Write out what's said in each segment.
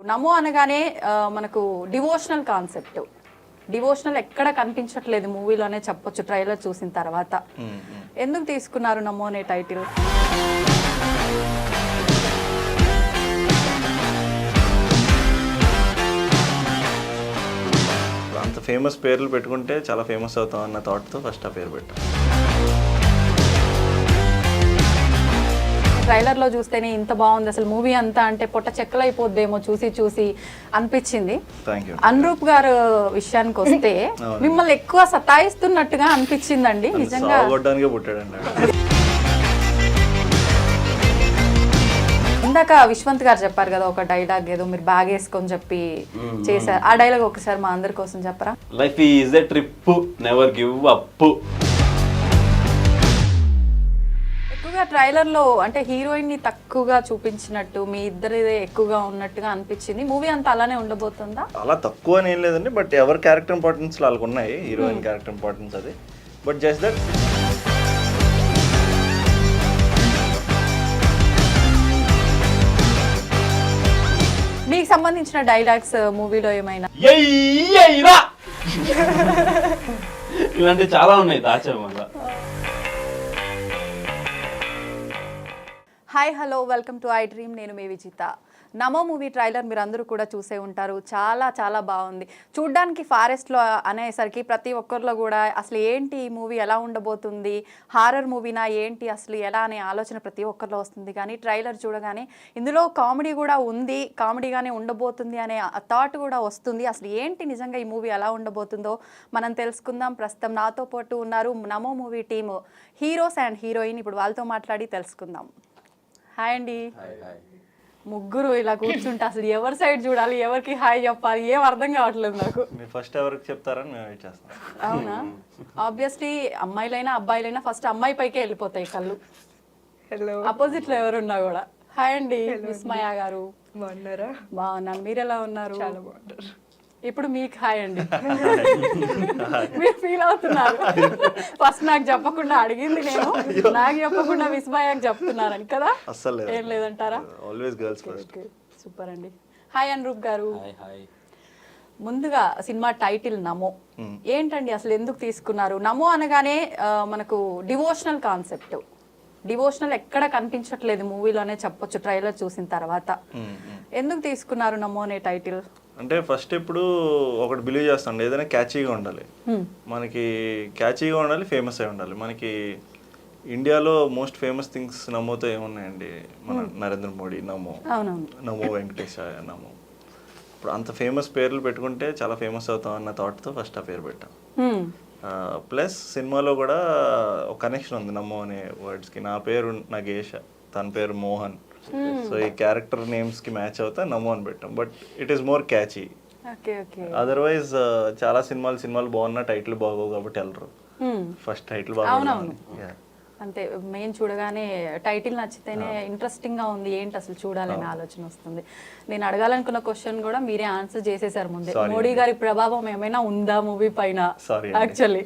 నమో అనగానే మనకు devotional concept. Devotional ఎక్కడ కనిపించట్లేదు మూవీలోనే చెప్పొచ్చు ట్రైలర్ చూసిన తర్వాత. ఎందుకు తీసుకున్నారు నమో అనే టైటిల్? అంత ఫేమస్ పేర్లు పెట్టుకుంటే చాలా ఫేమస్ అవుతాం అన్న థాట్తో ఫస్ట్ ఆ పేరు పెట్టాం. ట్రైలర్లో చూస్తేనే ఇంత బాగుంది, అసలు మూవీ అంతా అంటే పొట్ట చెక్కలైపోద్దేమో చూసి చూసి అనిపించింది. అనురూప్ గారు విషయానికి వస్తే మిమ్మల్ని ఎక్కువ సతాయిస్తున్నట్టుగా అనిపించిందండి నిజంగా. ఇందాక విశ్వంత్ గారు చెప్పారు కదా ఒక డైలాగ్, ఏదో మీరు బ్యాగ్ వేసుకొని చెప్పి చేశారు. ఆ డైలాగ్ ఒకసారి మా అందరి కోసం చెప్పరా? Life is a trip, never give up. Trailer లో అంటే హీరోయిన్ ని తక్కువగా చూపించినట్టు, మీ ఇద్దరిదే ఎక్కువగా ఉన్నట్టుగా అనిపించింది. మూవీ అంతా అలానే ఉండబోతుందా? అలా తక్కువ అని ఏం లేదండి, బట్ ఎవరి క్యారెక్టర్ ఇంపార్టెన్స్ వాళ్ళకు ఉన్నాయి. హీరోయిన్ క్యారెక్టర్ ఇంపార్టెన్స్ అది, బట్ జస్ట్ దట్ మీకు సంబంధించిన డైలాగ్స్ మూవీలో ఏమైనా ఇలాంటివి చాలా ఉన్నాయి దాచాం వల్ల. Hi hello welcome to I dream. నేను మీ విజిత. నమో మూవీ ట్రైలర్ మీరు అందరూ కూడా చూసే ఉంటారు. చాలా చాలా బాగుంది. చూడ్డానికి ఫారెస్ట్లో అనేసరికి ప్రతి ఒక్కరిలో కూడా అసలు ఏంటి ఈ మూవీ ఎలా ఉండబోతుంది, హారర్ మూవీనా ఏంటి అసలు ఎలా అనే ఆలోచన ప్రతి ఒక్కరిలో వస్తుంది. కానీ ట్రైలర్ చూడగానే ఇందులో కామెడీ కూడా ఉంది, కామెడీగానే ఉండబోతుంది అనే థాట్ కూడా వస్తుంది. అసలు ఏంటి నిజంగా ఈ మూవీ ఎలా ఉండబోతుందో మనం తెలుసుకుందాం. ప్రస్తుతం నాతో పాటు ఉన్నారు నమో movie team heroes and heroine. ఇప్పుడు వాళ్ళతో మాట్లాడి తెలుసుకుందాం. హాయ్ అండి. ముగ్గురు ఇలా కూర్చుంటే అసలు ఎవరి సైడ్ చూడాలి, ఎవరికి హాయ్ చెప్పాలి ఏం అర్థం కావట్లేదు నాకు. ఫస్ట్ ఎవరికి చెప్తారని మేము వెయిట్ చేస్తాం. అవునా? ఆబ్వియస్లీ అమ్మాయిలైనా అబ్బాయిలైనా ఫస్ట్ అమ్మాయి పైకే వెళ్ళిపోతాయి కళ్ళు. హలో. అపోజిట్ లో ఎవరున్నా కూడా. హాయ్ అండి విస్మయ గారు. బాగున్నారా? బాగున్నాను, మీరు ఎలా ఉన్నారు? చాలా బాగుంటారు. ఇప్పుడు మీకు హాయ్ అండి. మీరు ఫీల్ అవుతున్నారు ఫస్ట్ నాకు చెప్పకుండా అడిగింది నేను, నాకు చెప్పకుండా విస్మయాకి చెప్తున్నారని కదా? అస్సలు ఏం లేదంటారా? Always girls first. సూపర్ అండి. హాయ్ అనురూప్ గారు. ముందుగా సినిమా టైటిల్ నమో ఏంటండి, అసలు ఎందుకు తీసుకున్నారు? నమో అనగానే మనకు డివోషనల్ కాన్సెప్ట్. డివోషనల్ ఎక్కడ కనిపించట్లేదు మూవీలోనే చెప్పొచ్చు ట్రైలర్ చూసిన తర్వాత. ఎందుకు తీసుకున్నారు నమో అనే టైటిల్? అంటే ఫస్ట్ ఇప్పుడు ఒకటి బిలీవ్ చేస్తాండి, ఏదైనా క్యాచీగా ఉండాలి, మనకి క్యాచీగా ఉండాలి, ఫేమస్ అయి ఉండాలి. మనకి ఇండియాలో మోస్ట్ ఫేమస్ థింగ్స్ నమోతో ఏమున్నాయండి? మన నరేంద్ర మోడీ నమో, నమో వెంకటేశాయ నమో. ఇప్పుడు అంత ఫేమస్ పేర్లు పెట్టుకుంటే చాలా ఫేమస్ అవుతాం అన్న థాట్తో ఫస్ట్ ఆ పేరు పెట్టాం. ప్లస్ సినిమాలో కూడా ఒక కనెక్షన్ ఉంది నమో అనే వర్డ్స్కి. నా పేరు నగేష్, తన పేరు మోహన్. సో ఈ క్యారెక్టర్ నేమ్స్ కి మ్యాచ్ అవుతా నమో అని పెట్టాం. But it is more catchy. Otherwise చాలా సినిమాలు బాగున్నా టైటిల్ బాగోవు కాబట్టి వెళ్ళరు. ఫస్ట్ టైటిల్ బాగుంది అంతే. మెయిన్ చూడగానే టైటిల్ నచ్చితేనే ఇంట్రెస్టింగ్ గా ఉంది, ఏంటి అసలు చూడాలనే ఆలోచన వస్తుంది. నేను అడగాలనుకున్న క్వశ్చన్ కూడా మీరే ఆన్సర్ చేసేసారు ముందే. మోడీ గారి ప్రభావం ఏమైనా ఉందా మూవీ పైన? యాక్చువల్లీ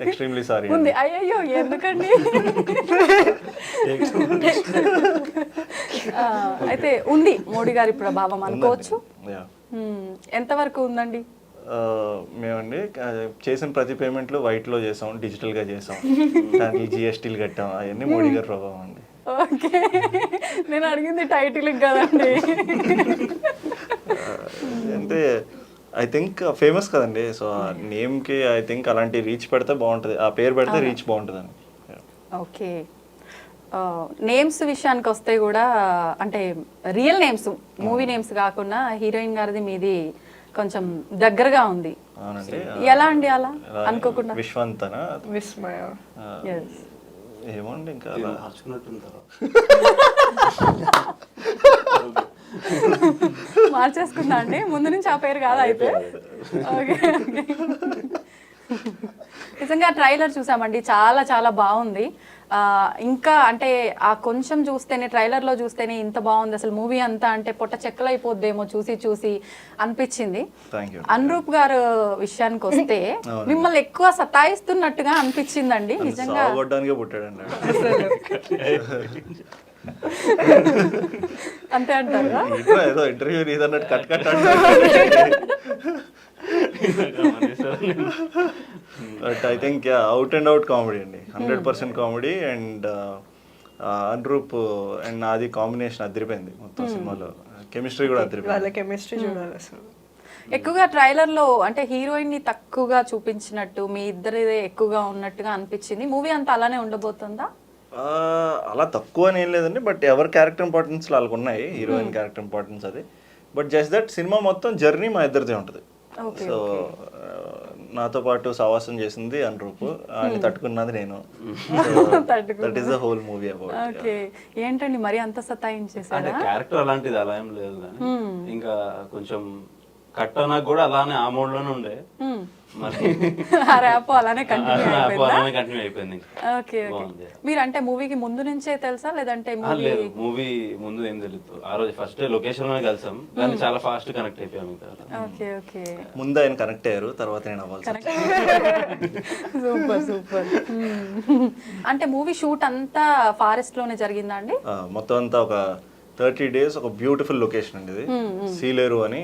ఎక్స్ట్రీమ్లీ సారీ ఉంది. అయ్యో ఎందుకండి? అయితే ఉంది మోడీ గారి ప్రభావం అనుకోవచ్చు. ఎంతవరకు ఉందండి? మేమండి చేసిన ప్రతి పేమెంట్లు వైట్లో చేసాం, డిజిటల్గా చేసాం, దానికి జిఎస్టీలు కట్టాం. అవన్నీ మోడీ గారి ప్రభావం అండి. ఓకే, నేను అడిగింది టైటిల్ కదండి. అంటే ఐ థింక్ ఫేమస్ కదండి, సో నేమ్కి ఐ థింక్ అలాంటి రీచ్ పెడితే బాగుంటుంది, ఆ పేరు పెడితే రీచ్ బాగుంటుంది అని. ఓకే, నేమ్స్ విషయానికి వస్తే కూడా అంటే రియల్ నేమ్స్, మూవీ నేమ్స్ కాకుండా హీరోయిన్ గారిది మీది కొంచెం దగ్గరగా ఉంది. ఎలా అండి అలా అనుకోకుండా? విశ్వంతన విస్మయ ఏమోండి ఇంకా మార్చేసుకుందా అండి ముందు నుంచి ఆ పేరు కాదా అయితే? ఓకే, నిజంగా ట్రైలర్ చూసామండి, చాలా చాలా బాగుంది. ఇంకా అంటే ఆ కొంచెం చూస్తేనే ట్రైలర్లో చూస్తేనే ఇంత బాగుంది, అసలు మూవీ అంతా అంటే పొట్ట చెక్కలైపోద్దేమో చూసి చూసి అనిపించింది. అనురూప్ గారు విషయానికి వస్తే మిమ్మల్ని ఎక్కువ సతాయిస్తున్నట్టుగా అనిపించిందండి నిజంగా. అంతే అంటారా? ఇట్లా ఏదో ఇంటర్వ్యూ నీదన్నట్టు cut cut but I think out and out comedy అండి, 100% కామెడీ. అండ్ అనురూప్ అండ్ నాది కాంబినేషన్ అదిరిపోయింది మొత్తం సినిమాలో. కెమిస్ట్రీ కూడా అదిరిపోయింది. వాళ్ళ కెమిస్ట్రీ చూడాలి అసలు. ఎక్కువగా ట్రైలర్ లో అంటే హీరోయిన్ ని తక్కువగా చూపించినట్టు, మీ ఇద్దరిదే ఎక్కువగా ఉన్నట్టుగా అనిపించింది. మూవీ అంతా అలానే ఉండబోతుందా? అలా తక్కువ అని ఏం లేదండి, బట్ ఎవరి క్యారెక్టర్ ఇంపార్టెన్స్ వాళ్ళకు ఉన్నాయి, హీరోయిన్ క్యారెక్టర్ ఇంపార్టెన్స్ అది. బట్ జస్ట్ దట్ సినిమా మొత్తం జర్నీ మా ఇద్దరిదే ఉంటుంది. సో నాతో పాటు సావాసం చేసింది అనురూప్, ఆయన తట్టుకున్నది నేను. That is the whole movie about. Okay, ఏంటండి మరి అంత సతాయించేసారా? అంటే క్యారెక్టర్ అలాంటిది అలా ఏం లేదు కానీ ఇంకా కొంచెం కట్టనా కూడా అలానే ఆ మోడ్ లోనే ఉండే, మరి ఆ ర్యాప్ అలానే కంటిన్యూ అలానే కంటిన్యూ అయిపోయింది. Okay okay. మీరు అంటే మూవీకి ముందు నుంచే తెలుసా లేదంటే లేదు మూవీ ముందు ఏం తెలియదు. ఆ రోజు ఫస్ట్ లొకేషన్ లోనే కలిసాం కానీ చాలా ఫాస్ట్ కనెక్ట్ అయిపోయాం ఇంకా. Okay okay. ముందు ఆయన కనెక్ట్ అయ్యారు, తర్వాత నేను అవ్వాలి. Super super. అంటే మూవీ షూట్ అంతా ఫారెస్ట్ లోనే జరిగిందా అండి? మొత్తం అంతా ఒక 30 days ఒక బ్యూటిఫుల్ లొకేషన్ అండి ఇది. సీలేరు అని,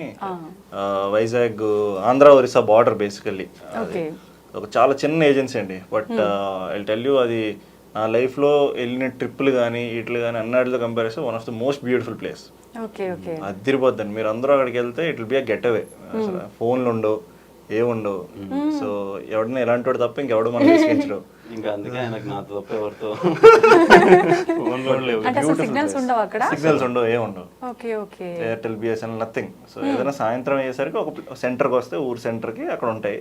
వైజాగ్ ఆంధ్ర ఒరిస్సా బార్డర్ బేసికల్లీ. ఒక చాలా చిన్న ఏజెన్సీ అండి, బట్ ఐ టెల్ యూ అది నా లైఫ్లో వెళ్ళిన ట్రిప్పులు కానీ వీటిలు కానీ అన్నిటితో కంపేర్ చేస్తే one of the most beautiful place. అదిరిపోద్దండి. మీరు అందరూ అక్కడికి వెళ్తే it will be a getaway. అసలు ఫోన్లు ఉండవు, ఏముండవు. సో ఎవడన్నా ఎలాంటి వాడు తప్ప ఇంకెవడు మనం తీసుకెళ్ళరు. ఇంకా అందుకే ఆయనకు నాతో తప్ప ఎవరితో సిగ్నల్స్ ఉండవు అక్కడ, సిగ్నల్స్ ఉండవు, ఏముండవు. Okay okay. Airtel, BSNL, nothing. So ఏదైనా సాయంత్రం అయ్యేసరికి ఒక సెంటర్కి వస్తే ఊరు సెంటర్కి అక్కడ ఉంటాయి.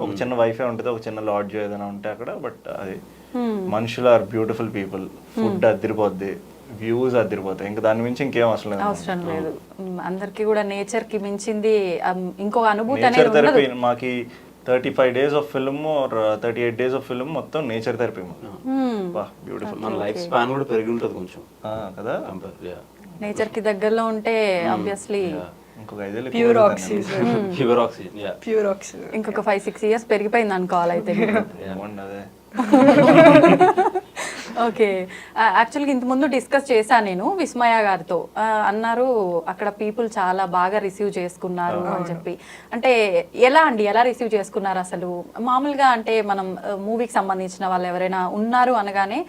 ఒక చిన్న వైఫై ఉంటుంది, ఒక చిన్న లాడ్జ్ ఏదైనా ఉంటాయి అక్కడ. బట్ అది మనుషులు ఆర్ బ్యూటిఫుల్ పీపుల్, ఫుడ్ అదిరిపోద్ది, వ్యూస్ అదిరిపోతాయి. ఇంకా దాని మించి ఇంకేం అవసరం లేదు. అందరికి కూడా నేచర్ కి మించింది ఇంకో అనుభూతి నేచర్ థెరపీ. మాకి 35 days of film or 38 days of film మొత్తం నేచర్ థెరపీ. బ్యూటిఫుల్. మన లైఫ్ స్పాన్ కూడా పెరిగి ఉంటుంది కొంచెం కదా. నేచర్ కి దగ్గరలో ఉంటే ఆబ్వియస్లీ ఇంకొక 5 ఏళ్ళు ప్యూర్ ఆక్సిజన్, ప్యూర్ ఆక్సిజన్. ఇంకొక 5-6 years పెరిగిపోయింది అనుకోవాలి అయితే. అదే ఓకే. యాక్చువల్గా ఇంతకుముందు డిస్కస్ చేశాను నేను విస్మయ గారితో. అన్నారు అక్కడ పీపుల్ చాలా బాగా రిసీవ్ చేసుకున్నారు అని చెప్పి. అంటే ఎలా అండి, ఎలా రిసీవ్ చేసుకున్నారు అసలు? మామూలుగా అంటే మనం మూవీకి సంబంధించిన వాళ్ళు ఎవరైనా ఉన్నారు అనగానే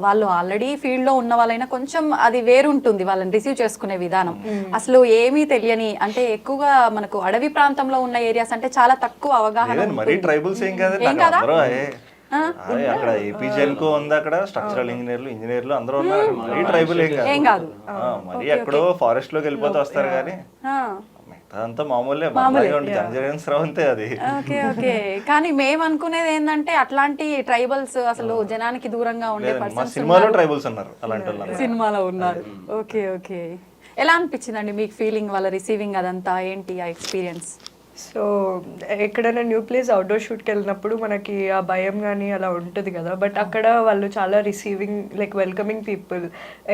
వాళ్ళు ఆల్రెడీ ఫీల్డ్లో ఉన్న వాళ్ళైనా కొంచెం అది వేరుంటుంది వాళ్ళని రిసీవ్ చేసుకునే విధానం. అసలు ఏమీ తెలియని అంటే ఎక్కువగా మనకు అడవి ప్రాంతంలో ఉన్న ఏరియాస్ అంటే చాలా తక్కువ అవగాహన. ట్రైబల్స్ ఏం కదా అక్కడ ఏపీజెన్కో ఉంది, అక్కడ స్ట్రక్చరల్ ఇంజనీర్లు అందరూ ఉన్నారు. మరీ ట్రైబల్ ఏం కాదు. మరి ఎక్కడో ఫారెస్ట్ లోకి వెళ్ళిపోతే వస్తారు కానీ అంతా మామూలే, జనజనస్ అంతే అది. Okay okay. కానీ మేము అనుకునేది ఏంటంటే అట్లాంటి ట్రైబల్స్ అసలు జనానికి దూరంగా ఉండే పర్సన్స్ సినిమాలో ట్రైబల్స్ ఉన్నారు, అలాంటి వాళ్ళు సినిమాలో ఉన్నారు. Okay okay. ఎలా అనిపించిందండి మీకు ఫీలింగ్, వాళ్ళ రిసీవింగ్ అదంతా ఏంటి ఆ ఎక్స్పీరియన్స్? సో ఎక్కడైనా న్యూ ప్లేస్ అవుట్డోర్ షూట్కి వెళ్ళినప్పుడు మనకి ఆ భయం కానీ అలా ఉంటుంది కదా, బట్ అక్కడ వాళ్ళు చాలా receiving, like welcoming people.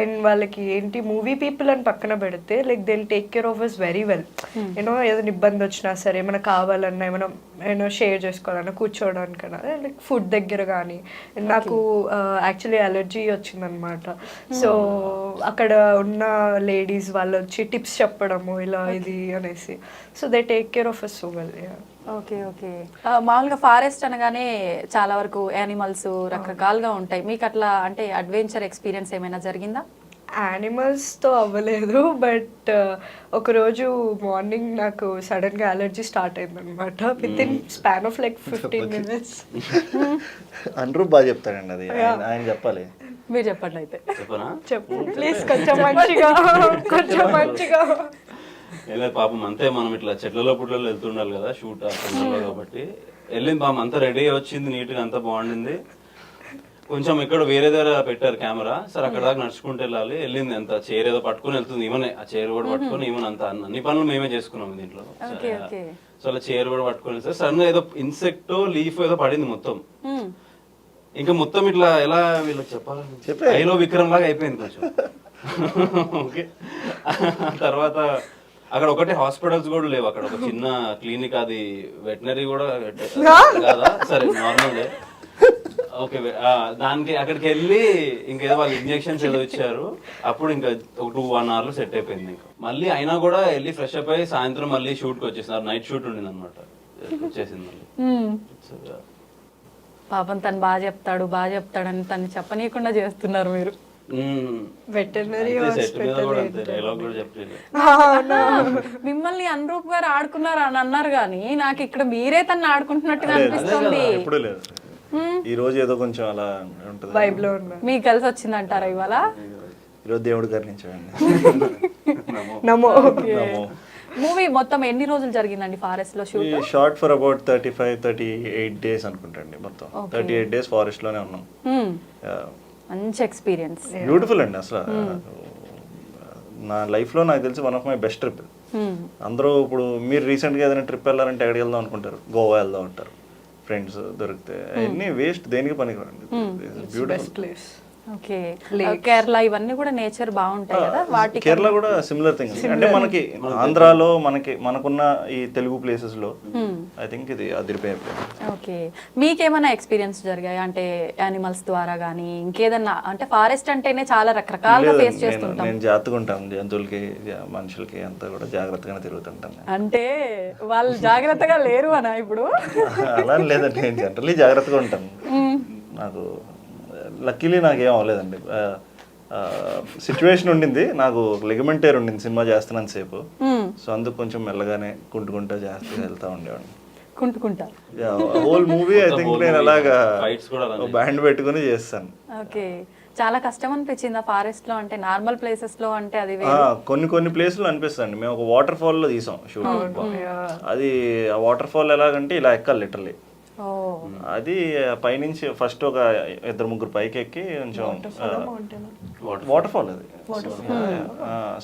And వాళ్ళకి ఏంటి మూవీ పీపుల్ అని పక్కన పెడితే like they will take care of us very well. You know ఇబ్బంది వచ్చినా సరే, ఏమైనా కావాలన్నా, ఏమైనా షేర్ చేసుకోవాలన్నా, కూర్చోవడానికన్నా, లైక్ ఫుడ్ దగ్గర కానీ. నాకు యాక్చువల్లీ అలర్జీ వచ్చిందనమాట. సో అక్కడ ఉన్న లేడీస్ వాళ్ళు వచ్చి టిప్స్ చెప్పడము ఇలా ఇది అనేసి. So they take care of us so well. Okay okay. మామూలుగా ఫారెస్ట్ అనగానే చాలా వరకు యానిమల్స్ రకరకాలుగా ఉంటాయి. మీకు అట్లా అంటే అడ్వెంచర్ ఎక్స్పీరియన్స్ ఏమైనా జరిగిందా? యానిమల్స్తో అవ్వలేదు, బట్ ఒకరోజు మార్నింగ్ నాకు సడన్గా అలర్జీ స్టార్ట్ అయిందనమాట. With in span of like 15 minutes. అందరూ బాగా చెప్తాడండి అది, ఆయన చెప్పాలి. మీరు చెప్పండి అయితే. చెప్పు ప్లీజ్, కొంచెం మంచిగా, కొంచెం మంచిగా. లేదు పాపం అంతే, మనం ఇట్లా చెట్లలో పుట్లలో వెళ్తుండాలి కదా షూట్ కాబట్టి వెళ్ళింది. పాపం అంతా రెడీ వచ్చింది, నీట్గా అంతా బాగుండింది. కొంచెం ఎక్కడ వేరే దగ్గర పెట్టారు కెమెరా, సరే అక్కడ దాకా నడుచుకుంటూ వెళ్ళాలి. వెళ్ళింది అంత చైర్ ఏదో పట్టుకుని వెళ్తుంది, ఈమెనే ఆ చైర్ కూడా పట్టుకుని ఈమెన్ అంత అన్ని పనులు మేమే చేసుకున్నాం దీంట్లో. సో అలా చైర్ కూడా పట్టుకుని సార్ సడన్ ఏదో ఇన్సెక్ట్ లీఫ్ ఏదో పడింది మొత్తం. ఇంకా మొత్తం ఇట్లా ఎలా వీళ్ళకి చెప్పాలి, ఐలో విక్రమ్ లాగా అయిపోయింది కొంచెం. ఓకే. తర్వాత అక్కడ ఒకటే హాస్పిటల్స్ కూడా లేవు, అక్కడ ఒక చిన్న క్లినిక్, అది వెటనరీ కూడా కాదా, సరే నార్మల్. ఓకే దానికి అక్కడికి వెళ్ళి ఇంకేదో వాళ్ళు ఇంజెక్షన్స్ ఏదో ఇచ్చారు, అప్పుడు ఇంకా ఒక 1 hour లో సెట్ అయిపోయింది. ఇంకా మళ్ళీ అయినా కూడా వెళ్ళి ఫ్రెష్ అప్ అయ్యి సాయంత్రం మళ్ళీ షూట్కి వచ్చేసినారు. నైట్ షూట్ ఉండింది అనమాట, వచ్చేసింది మళ్ళీ. So, yeah. పాపం తను బాగా చెప్తాడని తను చెప్పనీయకుండా చేస్తున్నారు మీరు. వెటర్నరీ అయితే set మీద కూడా అంతే, డైలాగ్ కూడా చెప్పలేదు. మిమ్మల్ని అనురూప్ గారు ఆడుకున్నారు అని అన్నారు కానీ నాకు ఇక్కడ మీరే తను ఆడుకుంటున్నట్టుగా అనిపిస్తుంది. ఎప్పుడు లేదు. ఈ రోజు ఏదో కొంచెం అలా ఉంటుంది. వైబ్ లో ఉన్నా. మీకు కలిసి వచ్చిందంటారా ఇవాళ? ఈరోజు దేవుడు కరుణించండి. నమో. మూవీ మొత్తం ఎన్ని రోజులు జరిగిందండి ఫారెస్ట్ లో shoot? Short for about 35-38 days అనుకుంటండి. మొత్తం 38 days ఫారెస్ట్ లోనే ఉన్నాం. మంచి ఎక్స్పీరియన్స్. బ్యూటిఫుల్ అండి అసలు. నా లైఫ్ లో నాకు తెలిసి one of my best trip. అందరూ ఇప్పుడు మీరు రీసెంట్ గా ఏదైనా ట్రిప్ వెళ్ళాలంటే ఎక్కడికి వెళ్దాం అనుకుంటారు, గోవా వెళ్దాం అంటారు, ఫ్రెండ్స్ దొరికితే. అవన్నీ వేస్ట్, దేనికి పనికిరండి. Beautiful place. ఓకే, కేరళ ఇవన్నీ కూడా నేచర్ బాగుంటాయి కదా వాటి. కేరళ కూడా సిమిలర్ థింగ్ అంటే మనకి ఆంధ్రాలో మనకున్న ఈ తెలుగు ప్లేసెస్ లో ఐ థింక్ ఇది అదిరిపోయే ప్లేస్. ఓకే, మీకేమైనా ఎక్స్పీరియన్స్ జరిగాయి అంటే యానిమల్స్ ద్వారా కానీ ఇంకేదన్నా? అంటే ఫారెస్ట్ అంటేనే చాలా రకరకాలుగా ఫేస్ చేస్తుంటాం. నేను జాగ్రత్తగా ఉంటాను, జంతువులకి మనుషులకి అంతా కూడా జాగ్రత్తగానే తిరుగుతుంటాను. అంటే వాళ్ళు జాగ్రత్తగా లేరు అనా ఇప్పుడు? అలా లేదండి, నేను జనరల్లీ జాగ్రత్తగా ఉంటాను. నాకు లక్కీలీ నాకేం అవ్వలేదండి. సిచ్యువేషన్ ఉండింది, నాకు లిగమెంట్ టేర్ ఉండింది సినిమా చేస్తున్నాను సేపు. సో అందుకు కొంచెం మెల్లగానే కుంటుకుంటా జాగ్రత్తగా వెళ్తా ఉండేవాడిని. కుంటుకుంటా హోల్ మూవీ ఐ థింక్ నేను అలాగా Fights కూడా అలానే బ్యాండ్ పెట్టుకుని చేస్తాను. ఓకే, చాలా కష్టం అనిపించింది ఆ ఫారెస్ట్ లో. అంటే నార్మల్ ప్లేసెస్ లో అంటే అది కొన్ని ప్లేసులు అనిపిస్తుంది. మేము ఒక వాటర్ ఫాల్ లో తీసాం షూటింగ్. అది ఆ వాటర్ ఫాల్ ఎలాగంటే ఇలా ఎక్కాలి లిటరల్లీ. అది పైనుంచి ఫస్ట్ ఒక 2-3 పైకి ఎక్కి కొంచెం వాటర్ ఫాల్ అది.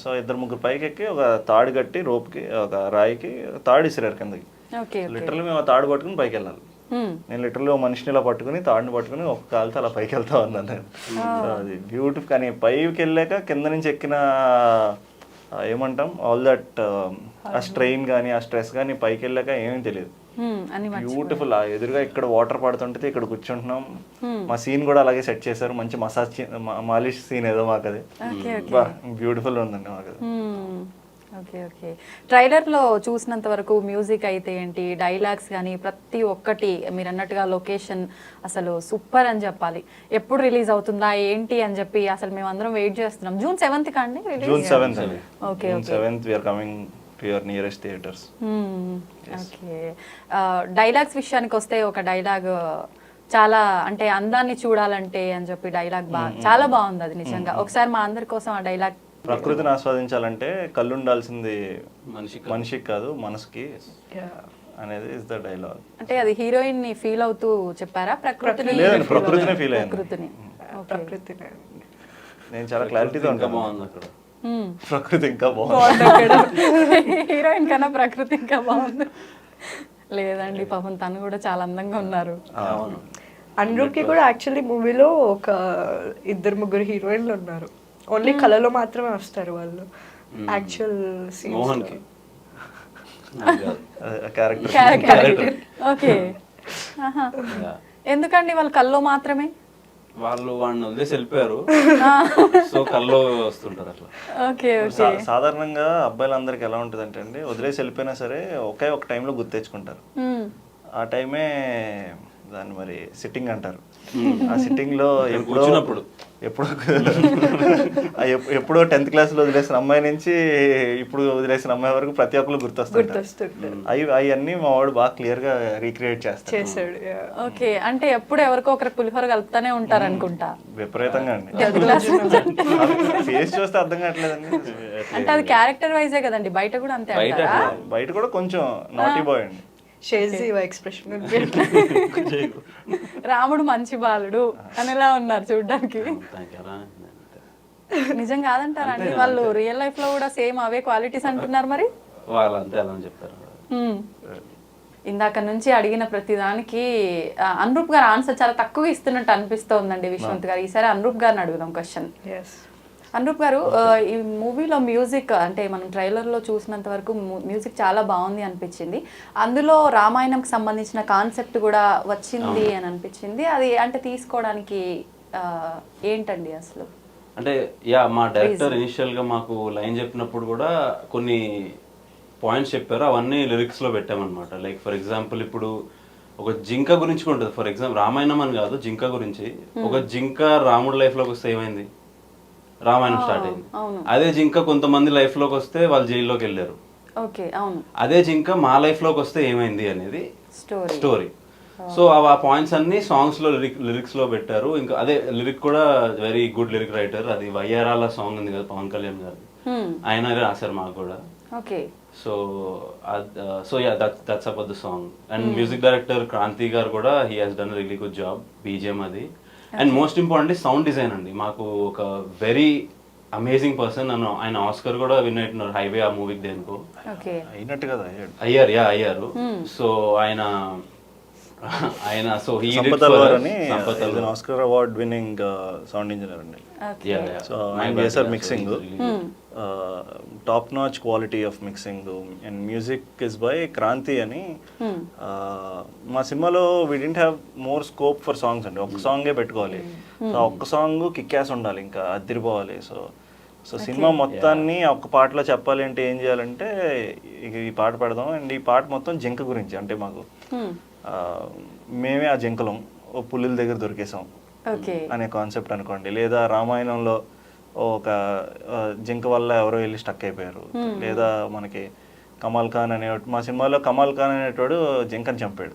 సో 2-3 పైకి ఎక్కి ఒక తాడు కట్టి రోప్కి ఒక రాయికి తాడు ఇసిరారు కిందకి. లిటరల్లీ మేము ఆ తాడు పట్టుకుని పైకి వెళ్ళాలి. నేను లిటరల్లీ మనిషిని ఇలా పట్టుకుని తాడుని పట్టుకుని ఒక కాలుతో అలా పైకి వెళ్తా ఉన్నాను నేను. అది బ్యూటిఫుల్. కానీ పైకి వెళ్ళాక కింద నుంచి ఎక్కిన ఏమంటాం ఆల్ దట్ ఆ స్ట్రెయిన్ కానీ ఆ స్ట్రెస్ కానీ పైకి వెళ్ళాక ఏమీ తెలియదు. బ్యూటిఫుల్. ఎదురుగా ఇక్కడ వాటర్ పడుతుంటే ఇక్కడ కూర్చుంటున్నాం. మా సీన్ కూడా అలాగే సెట్ చేశారు, మంచి మసాజ్ మాలిష్ సీన్ ఏదో మాకు అది బ్యూటిఫుల్ ఉందండి మాకు అది. ఓకే ఓకే, ట్రైలర్లో చూసినంత వరకు మ్యూజిక్ అయితే ఏంటి, డైలాగ్స్ కానీ ప్రతి ఒక్కటి మీరు అన్నట్టుగా లొకేషన్ అసలు సూపర్ అని చెప్పాలి. ఎప్పుడు రిలీజ్ అవుతుందా ఏంటి అని చెప్పి అసలు మేము అందరం వెయిట్ చేస్తున్నాం. June 7th కండి రిలీజ్? June 7th అండి. Okay, June 7th we are coming to your nearest theaters. Okay, dialogues విషయానికి వస్తే ఒక డైలాగ్ చాలా అంటే అందాన్ని చూడాలంటే అని చెప్పి డైలాగ్ చాలా బాగుంది అది నిజంగా. ఒకసారి మా అందరి కోసం ఆ డైలాగ్. ప్రకృతిని ఆస్వాదించాలంటే కళ్ళు ఉండాల్సింది మనిషికి కాదు మనసుకి అనేది ఇస్ ద డైలాగ్. అంటే అది హీరోయిన్ ని ఫీల్ అవుతూ చెప్పారా? ప్రకృతిని ఫీల్ అయ్యాను. ప్రకృతిని నేను చాలా క్లారిటీతో ఉంటాను. బాగుంది అక్కడ, ప్రకృతి ఇంకా బాగుంది. హీరోయిన్ కన్నా ప్రకృతి ఇంకా బాగుంది. లేదండి పాపం తను కూడా చాలా అందంగా ఉన్నారు. అనురూప్ కి కూడా యాక్చువల్లీ మూవీలో ఒక 2-3 హీరోయిన్లు ఉన్నారు. ఓన్లీ కళలో మాత్రమే వస్తారు వాళ్ళు. యాక్చువల్ మోహన్ కి క్యారెక్టర్. ఓకే, ఎందుకండి వాళ్ళు కల్లో మాత్రమే? వాళ్ళు వాడిని వదిలేసి వెళ్ళిపోయారు, సో కల్లో వస్తుంటారు అట్లా. Okay okay. సాధారణంగా అబ్బాయిలందరికి ఎలా ఉంటుంది అంటే అండి, వదిలేసి వెళ్ళిపోయినా సరే ఒకే ఒక టైంలో గుర్తెచ్చుకుంటారు. ఆ టైమే దాన్ని మరి సిట్టింగ్ అంటారు. ఆ సిట్టింగ్ లో ఎప్పుడో 10th క్లాస్ లో వదిలేసిన అమ్మాయి నుంచి ఇప్పుడు వదిలేసిన అమ్మాయి వరకు ప్రతి ఒక్కరు గుర్తొస్తుంటారు. అవన్నీ మా వాడు బాగా క్లియర్ గా రీక్రియేట్ చేస్తాడు. ఓకే, అంటే ఎప్పుడు ఎవరికో ఒకరు పులిహోర కలుపుతానే ఉంటారు అనుకుంటా. విపరీతంగా అండి. ఫేస్ చూస్తే అర్థం కావట్లేదండి. అంటే అది క్యారెక్టర్ వైజే కదండి, బయట కూడా అంతే అంటారా? బయట కూడా కొంచెం నాటీ బాయ్ అండి. రాముడు మంచి బాలుడు అనేలా ఉన్నారు చూడ్డానికి. నిజం కాదంటారా అండి? వాళ్ళు రియల్ లైఫ్ లో కూడా సేమ్ అవే క్వాలిటీస్ అంటున్నారు మరి. వాళ్ళంతే అలా చెప్తారు. ఇందాక నుంచి అడిగిన ప్రతి దానికి అనురూప్ గారు ఆన్సర్ చాలా తక్కువ ఇస్తున్నట్టు అనిపిస్తోందండి విశ్వంత్ గారు. ఈసారి అనురూప్ గారిని అడుగుదాం క్వశ్చన్. అనురూప్ గారు ఈ మూవీలో మ్యూజిక్ అంటే మనం ట్రైలర్లో చూసినంత వరకు మ్యూజిక్ చాలా బాగుంది అనిపించింది. అందులో రామాయణంకి సంబంధించిన కాన్సెప్ట్ కూడా వచ్చింది అని అనిపించింది. అది అంటే తీసుకోవడానికి ఏంటండి అసలు? అంటే మా డైరెక్టర్ ఇనిషియల్గా మాకు లైన్ చెప్పినప్పుడు కూడా కొన్ని పాయింట్స్ చెప్పారు, అవన్నీ లిరిక్స్లో పెట్టామన్నమాట. లైక్ ఫర్ ఎగ్జాంపుల్ ఇప్పుడు ఒక జింక గురించి కూడా ఉంటుంది. ఫర్ ఎగ్జాంపుల్ రామాయణం అని కాదు, జింక గురించి. ఒక జింక రాముడి లైఫ్లోకి వస్తే ఏమైంది, రామాయణం స్టార్ట్ అయింది. అదే జింక కొంతమంది లైఫ్లోకి వస్తే వాళ్ళు జైల్లోకి వెళ్ళారు. ఓకే, అవును. అదే జింక మా లైఫ్లోకి వస్తే ఏమైంది అనేది స్టోరీ. సో ఆ పాయింట్స్ అన్ని సాంగ్స్ లో లిరిక్స్ లో పెట్టారు. ఇంకా అదే లిరిక్ కూడా వెరీ గుడ్ లిరిక్ రైటర్. అది వయ్యారాల సాంగ్ ఉంది కదా పవన్ కళ్యాణ్ గారు, ఆయన రాశారు మాకు కూడా. Okay. So that's about the song. And music director Kranti garu కూడా he has done really good job, BGM అది. And most importantly sound design అండి. మాకు ఒక వెరీ అమేజింగ్ పర్సన్, ఆయన ఆస్కర్ కూడా విన్ అవుతున్నారు హైవే ఆ మూవీకి దేనికో. అయినట్టు కదా అయ్యారు. సో ఆయన so Oscar award winning sound engineer అండి. సో ఆయన చేశారు mixing, top notch quality of mixing. And music is by Kranti అని. మా సినిమాలో we didn't have more scope for songs అండి. ఒక్క సాంగే పెట్టుకోవాలి. సో ఒక్క సాంగ్ కిక్యాస్ ఉండాలి, ఇంకా అదిరిపోవాలి. సో సినిమా మొత్తాన్ని ఒక్క పాటలో చెప్పాలి అంటే ఏం చేయాలంటే ఈ పాట పెడదాం. అండ్ ఈ పాట మొత్తం జింక గురించి. అంటే మాకు మేమే ఆ జింకలం ఓ పులుల దగ్గర దొరికేసాం అనే కాన్సెప్ట్ అనుకోండి. లేదా రామాయణంలో ఒక జింక వల్ల ఎవరో వెళ్ళి స్టక్ అయిపోయారు. లేదా మనకి కమాల్ ఖాన్ మా సినిమాలో కమాల్ ఖాన్ అనేటోడు జింకని చంపాడు.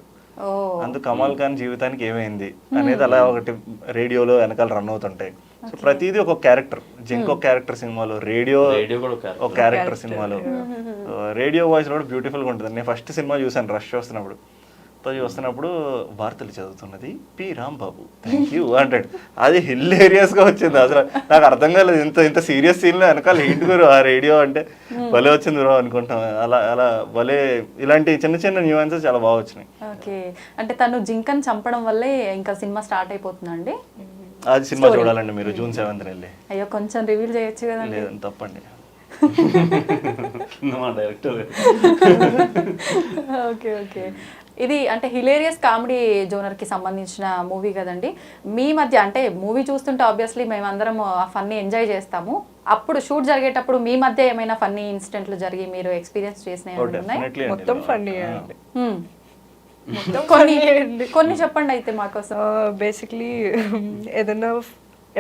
అందుకు కమాల్ ఖాన్ జీవితానికి ఏమైంది అనేది అలా ఒకటి రేడియోలో వెనకాల రన్ అవుతుంటాయి. సో ప్రతిదీ ఒక క్యారెక్టర్. జింక్ ఒక క్యారెక్టర్ సినిమాలో, రేడియో ఒక క్యారెక్టర్ సినిమాలో. రేడియో వాయిస్ కూడా బ్యూటిఫుల్గా ఉంటుంది. నేను ఫస్ట్ సినిమా చూసాను రష్ వస్తున్నప్పుడు వార్తలు చదువుతున్నది పి రాంబాబు, థ్యాంక్ యూ అంటాడు. అది హిల్లేరియస్గా వచ్చింది. అసలు నాకు అర్థం కాలేదు, ఇంత సీరియస్ సీన్లో వెనకాల హిట్ గురు ఆ రేడియో అంటే భలే వచ్చింది బ్రో అనుకుంటాం. అలా భలే ఇలాంటి చిన్న చిన్న న్యూయాన్సెస్ చాలా బాగా వచ్చినాయి. ఓకే, అంటే తను జింకని చంపడం వల్లే ఇంకా సినిమా స్టార్ట్ అయిపోతుందండి. అది సినిమా చూడాలండి మీరు, June 7th వెళ్ళి. అయ్యో, కొంచెం రివీల్ చేయొచ్చు కదా. లేదండి, తప్పండి. ఓకే. ఇది అంటే హిలేరియస్ కామెడీ జోనర్కి సంబంధించిన మూవీ కదండి. మీ మధ్య అంటే మూవీ చూస్తుంటే ఆబ్వియస్లీ మేమందరం ఆ ఫన్నీ ఎంజాయ్ చేస్తాము. అప్పుడు షూట్ జరిగేటప్పుడు మీ మధ్య ఏమైనా ఫన్నీ ఇన్సిడెంట్లు జరిగి మీరు ఎక్స్పీరియన్స్ చేసినవి ఉన్నాయి? మొత్తం ఫన్నీ అండి. కొన్ని చెప్పండి అయితే మాకోసం. బేసిక్లీ ఏదైనా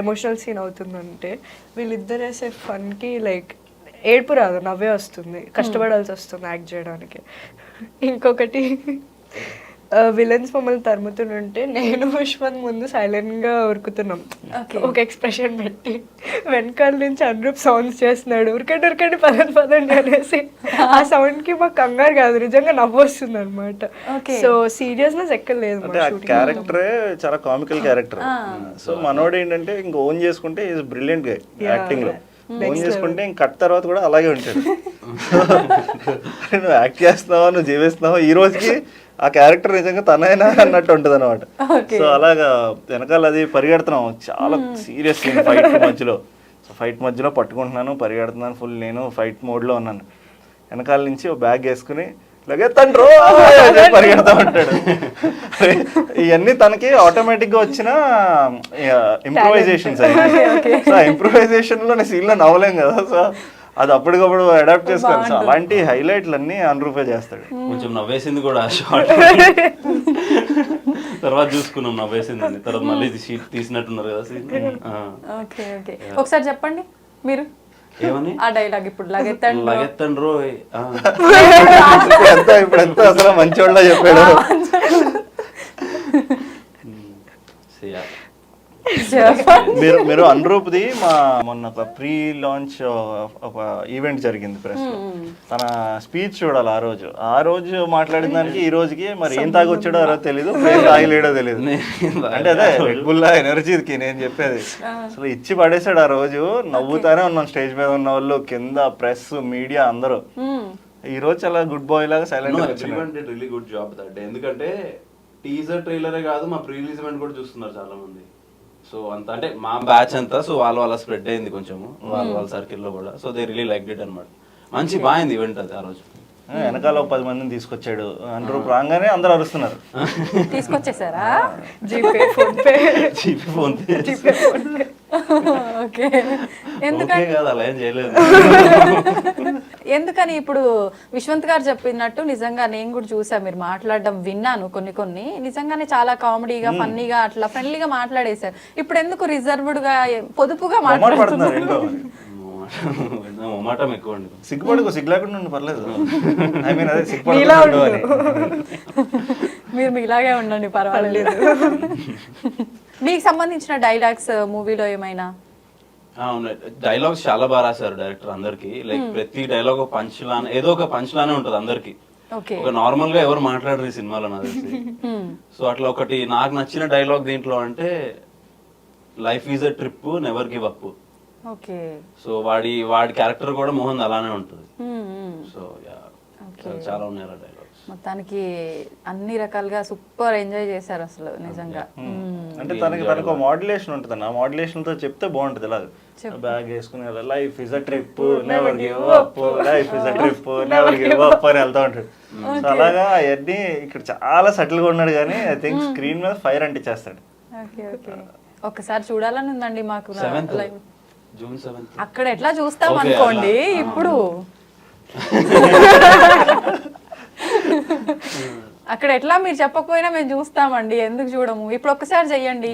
ఎమోషనల్ సీన్ అవుతుందంటే వీళ్ళిద్దరు వేసే ఫన్కి లైక్ ఏడుపు రాదు, నవ్వే వస్తుంది. కష్టపడాల్సి వస్తుంది యాక్ట్ చేయడానికి. ఇంకొకటి విలన్స్ మమ్మల్ని తరుముతుంటే నేను యశ్వంత్ ముందు సైలెంట్గా ఉరుకుతున్నాం ఒక ఎక్స్ప్రెషన్ పెట్టి. వెనకాల నుంచి అనురూప్ సౌండ్స్ చేస్తున్నాడు, ఉరకండి పదండి అనేసి. ఆ సౌండ్కి మాకు కంగారు కాదు, నిజంగా నవ్వు వస్తుంది అనమాట. సో సీరియస్నెస్ ఎక్కలేదు. అంటే ఆ క్యారెక్టరే చాలా కామికల్ క్యారెక్టర్. సో మనోడు ఏంటంటే ఇంకా ఓన్ చేసుకుంటే ఈజ్ బ్రిలియంట్ గా యాక్టింగ్ లో. ఓన్ చేసుకుంటే ఇంక కట్ తర్వాత కూడా అలాగే ఉంటాడు. నువ్వు యాక్ట్ చేస్తున్నావా, నువ్వు జీవిస్తున్నావా, ఈ రోజుకి ఆ క్యారెక్టర్ నిజంగా తనైనా అన్నట్టు ఉంటుంది అనమాట. సో అలాగా వెనకాల అది పరిగెడుతున్నాం, చాలా సీరియస్ సీన్ ఫైట్ మధ్యలో. సో ఫైట్ మధ్యలో పట్టుకుంటున్నాను, పరిగెడుతున్నాను, ఫుల్ నేను ఫైట్ మోడ్లో ఉన్నాను. వెనకాల నుంచి ఒక బ్యాగ్ వేసుకుని లగెత్తండ్రో పరిగెడతా ఉంటాడు. ఇవన్నీ తనకి ఆటోమేటిక్గా వచ్చిన ఇంప్రూవైజేషన్స్ అయ్యి. సో ఆ ఇంప్రూవైజేషన్లో నేను సీన్లో నవ్వలేం కదా. సో అది అప్పటికప్పుడు అడాప్ట్ చేసుకోవాలి. సో అలాంటి హైలైట్లన్నీ అనురూపే చేస్తాడు. కొంచెం నవ్వేసింది కూడా ఆ షార్ట్. తర్వాత చూసుకున్నాం నవ్వేసిందని. తర్వాత మళ్ళీ తీసినట్టున్నారు కదా సీన్. ఓకే. ఒకసారి చెప్పండి మీరు ఏమని ఆ డైలాగ్. ఇప్పుడు లగెత్తండ్రో ఇప్పుడంతా అసలు మంచోళ్ళ చెప్పాడు. మీరు అనురూప్ది మొన్న ఒక ప్రీ లాంచ్ ఒక ఈవెంట్ జరిగింది ప్రెస్ లో. తన స్పీచ్ చూడాలి. ఆ రోజు మాట్లాడిన దానికి ఈ రోజుకి మరి ఏం తాగొచ్చాడో ఆ రోజు తెలీదు, ఏం తాగలేడో తెలీదు. అంటే అదే రెడ్ బుల్ ఎనర్జీకి నేను చెప్పేది. అసలు ఇచ్చి పడేసాడు ఆ రోజు. నవ్వుతానే ఉన్నాం స్టేజ్ మీద ఉన్న వాళ్ళు, కింద ప్రెస్ మీడియా అందరూ. ఈ రోజు చాలా గుడ్ బాయ్ లాగా సైలెంట్ గా వచ్చినాడు. Really good job that day. ఎందుకంటే టీజర్ ట్రైలరే కాదు, మా ప్రీ రిలీజ్ ఈవెంట్ కూడా చూస్తున్నారు చాలా మంది. సో అంత అంటే మా బ్యాచ్ అంతా సో వాళ్ళ స్ప్రెడ్ అయింది కొంచెం వాళ్ళ సర్కిల్లో కూడా. So they really like it అనమాట. మంచి బాగుంది ఈవెంట్ అది ఆ రోజు. వెనకాల 10 మందిని తీసుకొచ్చాడు అనురూప్ రాగానే అందరూ అరుస్తున్నారు. తీసుకొచ్చేసారా? GPay PhonePe GP phone okay. Okay కాదు అలా ఏం చేయలేదు. ఎందుకని ఇప్పుడు విశ్వంత్ గారు చెప్పినట్టు నిజంగా నేను కూడా చూసా, మీరు మాట్లాడడం విన్నాను కొన్ని నిజంగానే చాలా కామెడీగా ఫన్నీగా అట్లా ఫ్రెండ్లీగా మాట్లాడేశారు. ఇప్పుడు ఎందుకు రిజర్వ్డ్ గా పొదుపుగా పడుతున్నారు ఏంటో మొమాటం ఎక్కువ అండి. సిగ్గుపడుకో, సిగ్గు లేకుండా ఉండి పర్లేదు. ఐ మీన్ అదే నీలా సిగ్గుపడుకో అని. మీరు మీలాగే ఉండండి పర్వాలేదు. మీకు సంబంధించిన డైలాగ్స్ మూవీలో ఏమైనా? అవును, డైలాగ్స్ చాలా బాగా రాశారు డైరెక్టర్ అందరికి. లైక్ ప్రతి డైలాగ్ ఒక పంచ్ లానే ఏదో ఒక పంచ్ లానే ఉంటది అందరికి. ఓకే. ఒక నార్మల్ గా ఎవరు మాట్లాడరు ఈ సినిమాలో నాకు తెలిసి. సో అట్లా ఒకటి నాకు నచ్చిన డైలాగ్ దీంట్లో అంటే life is a trip never give up. Okay. So వాడి క్యారెక్టర్ కూడా మోహన్ అలానే ఉంటుంది. సో చాలా ఉన్నాయి డైలాగ్స్. మొత్తానికి అన్ని రకాలుగా సూపర్ ఎంజాయ్ చేశారు అసలు నిజంగా. అంటే తనకు మాడ్యులేషన్ ఉంటుంది. ఆ మాడ్యులేషన్ తో చెప్తే బాగుంటది. ఇలా బ్యాగ్ వేసుకుని life is a trip never give up, life is a trip never give up అని వెళ్తా ఉంటాడు. సో అలాగా అవన్నీ ఇక్కడ చాలా సటిల్ గా ఉన్నాడు, కానీ ఐ థింక్ స్క్రీన్ మీద ఫైర్ అంటించేస్తాడు. Okay okay. ఒక్కసారి చూడాలని ఉందండి మాకు. జూన్ 7th అక్కడ ఎట్లా చూస్తాం అనుకోండి ఇప్పుడు. అక్కడ ఎట్లా మీరు చెప్పకపోయినా మేము చూస్తామండి, ఎందుకు చూడము? ఇప్పుడు ఒక్కసారి చెయ్యండి.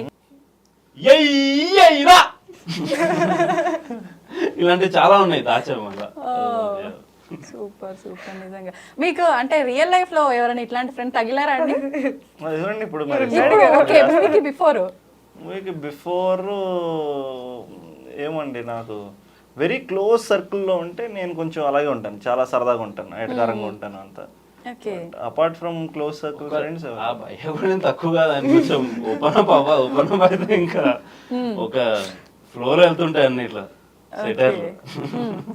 ఇలాంటివి చాలా ఉన్నాయి దాచాము అలా. Super super. నిజంగా మీకు అంటే రియల్ లైఫ్ లో ఎవరైనా ఇట్లాంటి ఫ్రెండ్ తగిలారా అండి? చూడండి ఇప్పుడు మరి ఓకే, మూవీకి బిఫోర్ ఏమండి, నాకు వెరీ క్లోజ్ సర్కిల్లో ఉంటే నేను కొంచెం అలాగే ఉంటాను, చాలా సరదాగా ఉంటాను, ఎటకారంగా ఉంటాను అంతా. Apart from close circle friends ఆ భయం కూడా తక్కువ కాదని కొంచెం ఓపెన్ అప్ అయితే ఇంకా ఒక ఫ్లోర్ వెళ్తుంటాయి అన్ని ఇట్లా సెటర్.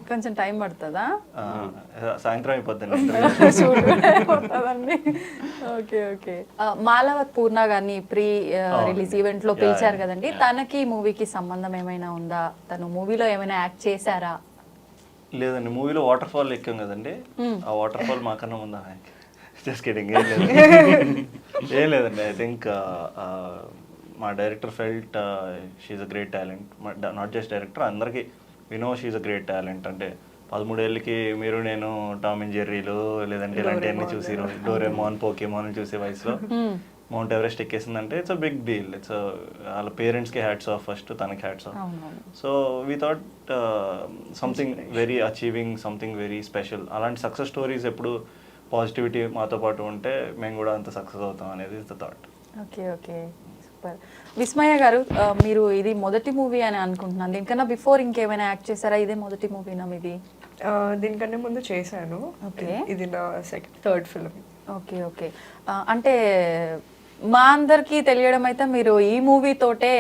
కొంచెం టైం పడుతుందా? సాయంత్రం అయిపోద్ది. Okay okay. మాలవత్ పూర్ణ గారిని ప్రీ రిలీజ్ ఈవెంట్ లో పిలిచారు కదండి, తనకి మూవీకి సంబంధం ఏమైనా ఉందా? తను మూవీలో ఏమైనా యాక్ట్ చేశారా? లేదండి, మూవీలో వాటర్ ఫాల్ ఎక్కాం కదండి, ఆ వాటర్ ఫాల్ మాకన్నా ఉందా? Just kidding. ఏం లేదండి. ఐ థింక్ మా director felt she's a great talent. Not just director, అందరికీ వినో షీఈ్ అ గ్రేట్ టాలెంట్. అంటే 13 ఏళ్ళకి మీరు నేను టామ్ అండ్ జెర్రీలు లేదంటే ఇలాంటివన్నీ చూసి డోరేమోన్ పోకేమోన్ చూసే వయసులో మౌంట్ ఎవరెస్ట్ ఎక్కేసిందంటే it's a big deal. It's వాళ్ళ పేరెంట్స్కి హ్యాట్స్ ఆఫ్, ఫస్ట్ తనకి hats off. So we thought something very achieving, something very special. అలాంటి సక్సెస్ స్టోరీస్ ఎప్పుడు పాజిటివిటీ మాతో పాటు ఉంటే మేము కూడా అంత సక్సెస్ అవుతాం అనేది is the thought. Okay okay, super. Vismaya garu, మీరు ఇది మొదటి మూవీ అని అనుకుంటున్నాను. దీనికన్నా బిఫోర్ ఇంకేమైనా యాక్ట్ చేశారా? ఇదే మొదటి మూవీనా మీది? దీనికన్నా ముందు చేశాను. ఓకే. ఇది నా థర్డ్ ఫిల్మ్. Okay okay. అంటే మా అందరికి తెలియడం అయితే మీరు ఈ మూవీ తోటే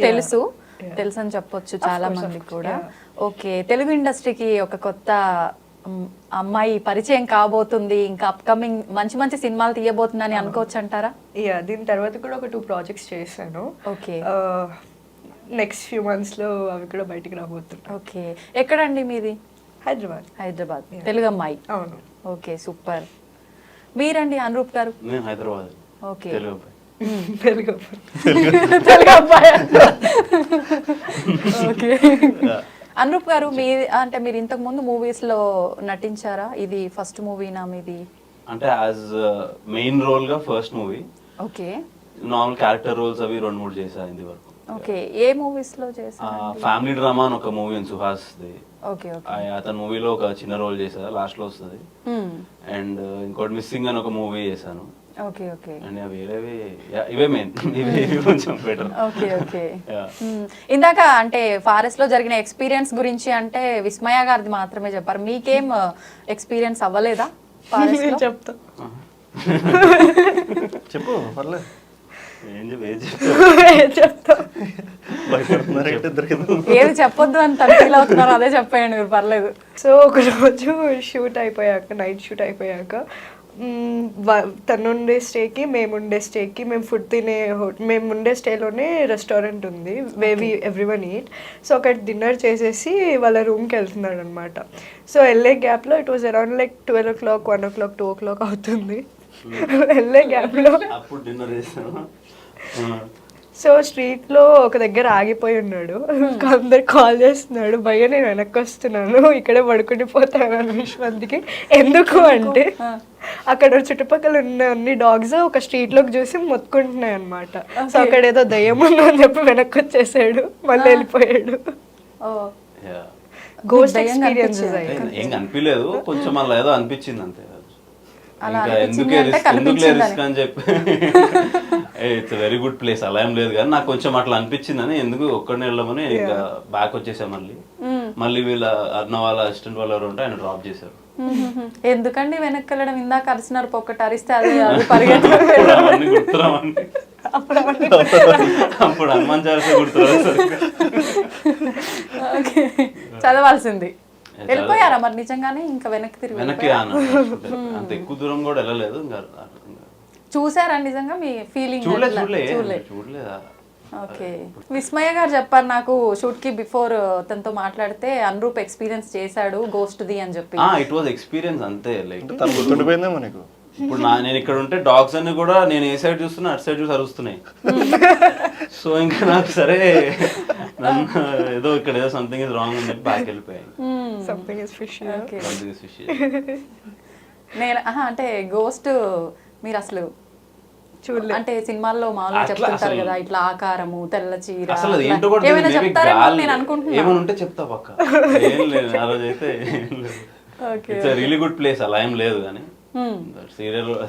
తెలుసు అని చెప్పొచ్చు చాలా మందికి కూడా. ఓకే, తెలుగు ఇండస్ట్రీకి ఒక కొత్త అమ్మాయి పరిచయం కాబోతుంది, ఇంకా అప్కమింగ్ మంచి మంచి సినిమాలు తీయబోతుందని అనుకోవచ్చు అంటారా? దీని తర్వాత కూడా ఒక 2 ప్రాజెక్ట్స్ చేశాను. ఓకే. నెక్స్ట్ ఫ్యూ మంత్స్ లో అవి కూడా బయటికి రాబోతున్నాయి. ఓకే. ఎక్కడండి మీది? హైదరాబాద్. తెలుగు అమ్మాయి. అవును. Okay, super. మీరండి అనురూప్ గారు? నేను హైదరాబాద్. ఓకే. తెలుగు అబ్బాయి. ఓకే. అనురూప్ గారు, అంటే మీరు ఇంతకు ముందు మూవీస్ లో నటించారా? ఇది ఫస్ట్ మూవీనా మీది? అంటే యాజ్ మెయిన్ రోల్ గా first movie. Okay. Normal character roles అవి 2-3 చేశాను ఇది వరకు. ఓకే. ఏ మూవీస్ లో చేశారు? ఫ్యామిలీ డ్రామా అని ఒక మూవీ ఉంది సుహాస్ ది. Okay okay. అతని మూవీలో ఒక చిన్న రోల్ చేశా, లాస్ట్ లో వస్తుంది. అండ్ ఇంకోటి మిస్సింగ్ అని ఒక మూవీ చేశాను. Okay okay. అండ్ వేరేవి ఇవే మెయిన్, ఇవి కొంచెం బెటర్. Okay okay. ఇందాక అంటే ఫారెస్ట్ లో జరిగిన ఎక్స్పీరియన్స్ గురించి అంటే విస్మయ గారిది మాత్రమే చెప్పారు, మీకేం ఎక్స్పీరియన్స్ అవ్వలేదా ఫారెస్ట్ లో? చెప్తా. చెప్పు, పర్లేదు. ఏది చెప్పొద్దు అని ఫీల్ అవుతున్నారు, అదే చెప్పేయండి మీరు, పర్లేదు. సో ఒక రోజు షూట్ అయిపోయాక, నైట్ షూట్ అయిపోయాక తనుండే స్టేకి మేముండే స్టేకి మేము ఫుడ్ తినే మేము ఉండే స్టేలోనే రెస్టారెంట్ ఉంది వేవి ఎవ్రీవన్ ఈట్. సో అక్కడ డిన్నర్ చేసేసి వాళ్ళ రూమ్కి వెళ్తున్నాడు అనమాట. సో వెళ్ళే గ్యాప్లో it was around like 12 o'clock, 1 o'clock, 2 o'clock అవుతుంది. వెళ్ళే గ్యాప్లో అప్పుడు డిన్నర్ చేస్తాను. సో స్ట్రీట్లో ఒక దగ్గర ఆగిపోయి ఉన్నాడు. అందరు కాల్ చేస్తున్నాడు, భయ్య నేను వెనక్కి వస్తున్నాను, ఇక్కడే పడుకుని పోతాను విశ్వంత్కి. ఎందుకు అంటే అక్కడ చుట్టుపక్కల ఉన్న అన్ని డాగ్స్ ఒక స్ట్రీట్లోకి చూసి మొత్తుకుంటున్నాయి అనమాట. సో అక్కడ ఏదో దయ్యం ఉందని చెప్పి వెనక్కి వచ్చేసాడు, మళ్ళీ వెళ్ళిపోయాడు. గోస్ట్ ఎక్స్పీరియన్సెస్ ఏం అనిపించలేదు, కొంచెం అలా ఏదో అనిపించింది అంతే. అలా ఇంకా అనిపించింది ఎందుకే అంటే రిస్క్ కనిపించిందని. రిస్క్ అని చెప్పి ఇట్స్ వెరీ గుడ్ ప్లేస్ అలా ఏం లేదు, కానీ నాకు కొంచెం అట్లా అనిపించిందని ఎందుకు ఒక్కడిని వెళ్ళమని ఇంకా బ్యాక్ వచ్చేసాం. మళ్ళీ వీళ్ళ అర్ణ వాళ్ళ అసిస్టెంట్ వాళ్ళు ఎవరు ఉంటే ఆయన డ్రాప్ చేశారు. ఎందుకండి వెనక్కి వెళ్ళడం? ఇందాక అరిసినారు, పొక్కటి అరిస్తే అది పరిగెత్తుకు అవన్నీ గుర్తురావండి. అప్పుడు హనుమాన్ చాలీసా గుర్తురావు. చదవాల్సింది. వెళ్ళిపోయారా మరి నిజంగానే? ఇంకా వెనక్కి తిరిగి వెనక్కి అంత ఎక్కువ దూరం కూడా వెళ్ళలేదు. ఇంకా చూసారా నిజంగా? మీ ఫీలింగ్ చూడలేదా? ఓకే. విస్మయ గారు చెప్పారు నాకు షూట్ కి బిఫోర్ తనతో మాట్లాడితే అనురూప్ ఎక్స్పీరియన్స్ చేశాడు గోస్ట్ ది అని చెప్పి. ఇట్ వాజ్ ఎక్స్పీరియన్స్ అంతే. లైక్ తను గుర్తుండిపోయిందేమో నీకు. ఇప్పుడు నేను ఇక్కడ ఉంటే డాగ్స్ అన్ని కూడా నేను ఏ సైడ్ చూస్తున్నా అటు సైడ్ చూసి అరుస్తున్నాయి. సో ఇంకా నాకు సరే నన్ను ఏదో ఇక్కడ ఏదో సంథింగ్ ఇస్ రాంగ్ అని చెప్పి బ్యాక్ వెళ్ళిపోయాను. Something is fish. నేను అంటే గోస్ట్ మీరు అసలు చూడలేదు అంటే సినిమాల్లో మామూలుగా చెప్తుంటారు కదా, ఇట్లా ఆకారము, తెల్ల చీర, అసలు అది ఏంటో కూడా ఏమైనా చెప్తారేమో నేను అనుకుంటున్నాను. ఏమైనా ఉంటే చెప్తా పక్క. ఏం లేదు ఆ రోజు అయితే ఇట్స్ రియలీ గుడ్ ప్లేస్ అలా ఏం లేదు. కానీ senior role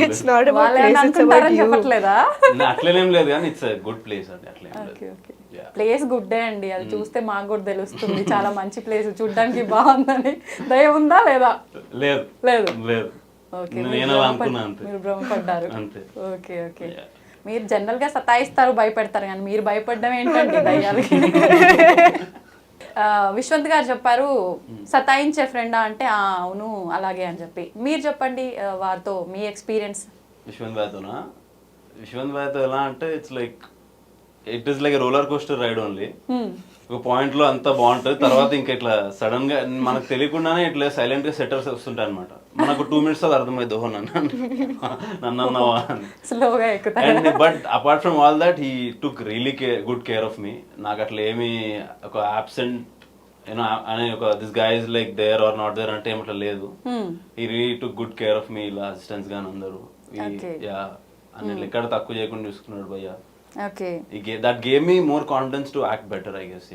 it's not about place, it's about you. చెప్పట్లేదా? అట్లేనేం లేదు కానీ ఇట్స్ గుడ్ ప్లేస్ అండి. అట్లేం లేదు. ప్లేస్ గుడ్డే అండి, అది చూస్తే మాకు కూడా తెలుస్తుంది. చాలా మంచి ప్లేస్, చూడ్డానికి బాగుందని. దయ ఉందా లేదా? లేదు లేదు. లేదు. ఓకే, నేను అలా అనుకున్నా అంతే. మీరు భ్రమపడ్డారు. అంతే. Okay okay. మీరు జనరల్ గా సతాయిస్తారు, భయపెడతారు, కానీ మీరు భయపడడం ఏంటండి దయ్యాలకి? విశ్వంత్ గారు చెప్పారు సతాయించే ఫ్రెండా అంటే అవును అలాగే అని చెప్పి. మీరు చెప్పండి వారితో మీ ఎక్స్పీరియన్స్. విశ్వంత్ భాయ్తో ఎలా అంటే it's like it is like roller coaster ride only. ఒక పాయింట్ లో అంతా బాగుంటది, తర్వాత ఇంకా ఇట్లా సడన్ గా మనకు తెలియకుండానే ఇట్లా సైలెంట్ గా సెటర్స్ వస్తుంటాయి అనమాట. మనకు 2 minutes అది అర్థమైంది, ఓహో నన్ను స్లోగా ఎక్కుతాయి. But apart from all that he took really good care of me. నాకు అట్లా ఏమి ఒక అబ్సెంట్ అనే ఒక this guy is like there are not there అంటే ఏమట్లా లేదు. He really took good care of me. ఇలా అసిస్టెంట్స్ గాని అందరూ అన్ని ఎక్కడ తక్కువ చేయకుండా చూసుకున్నాడు భయ్య. Okay. That gave me more confidence to act better, I guess.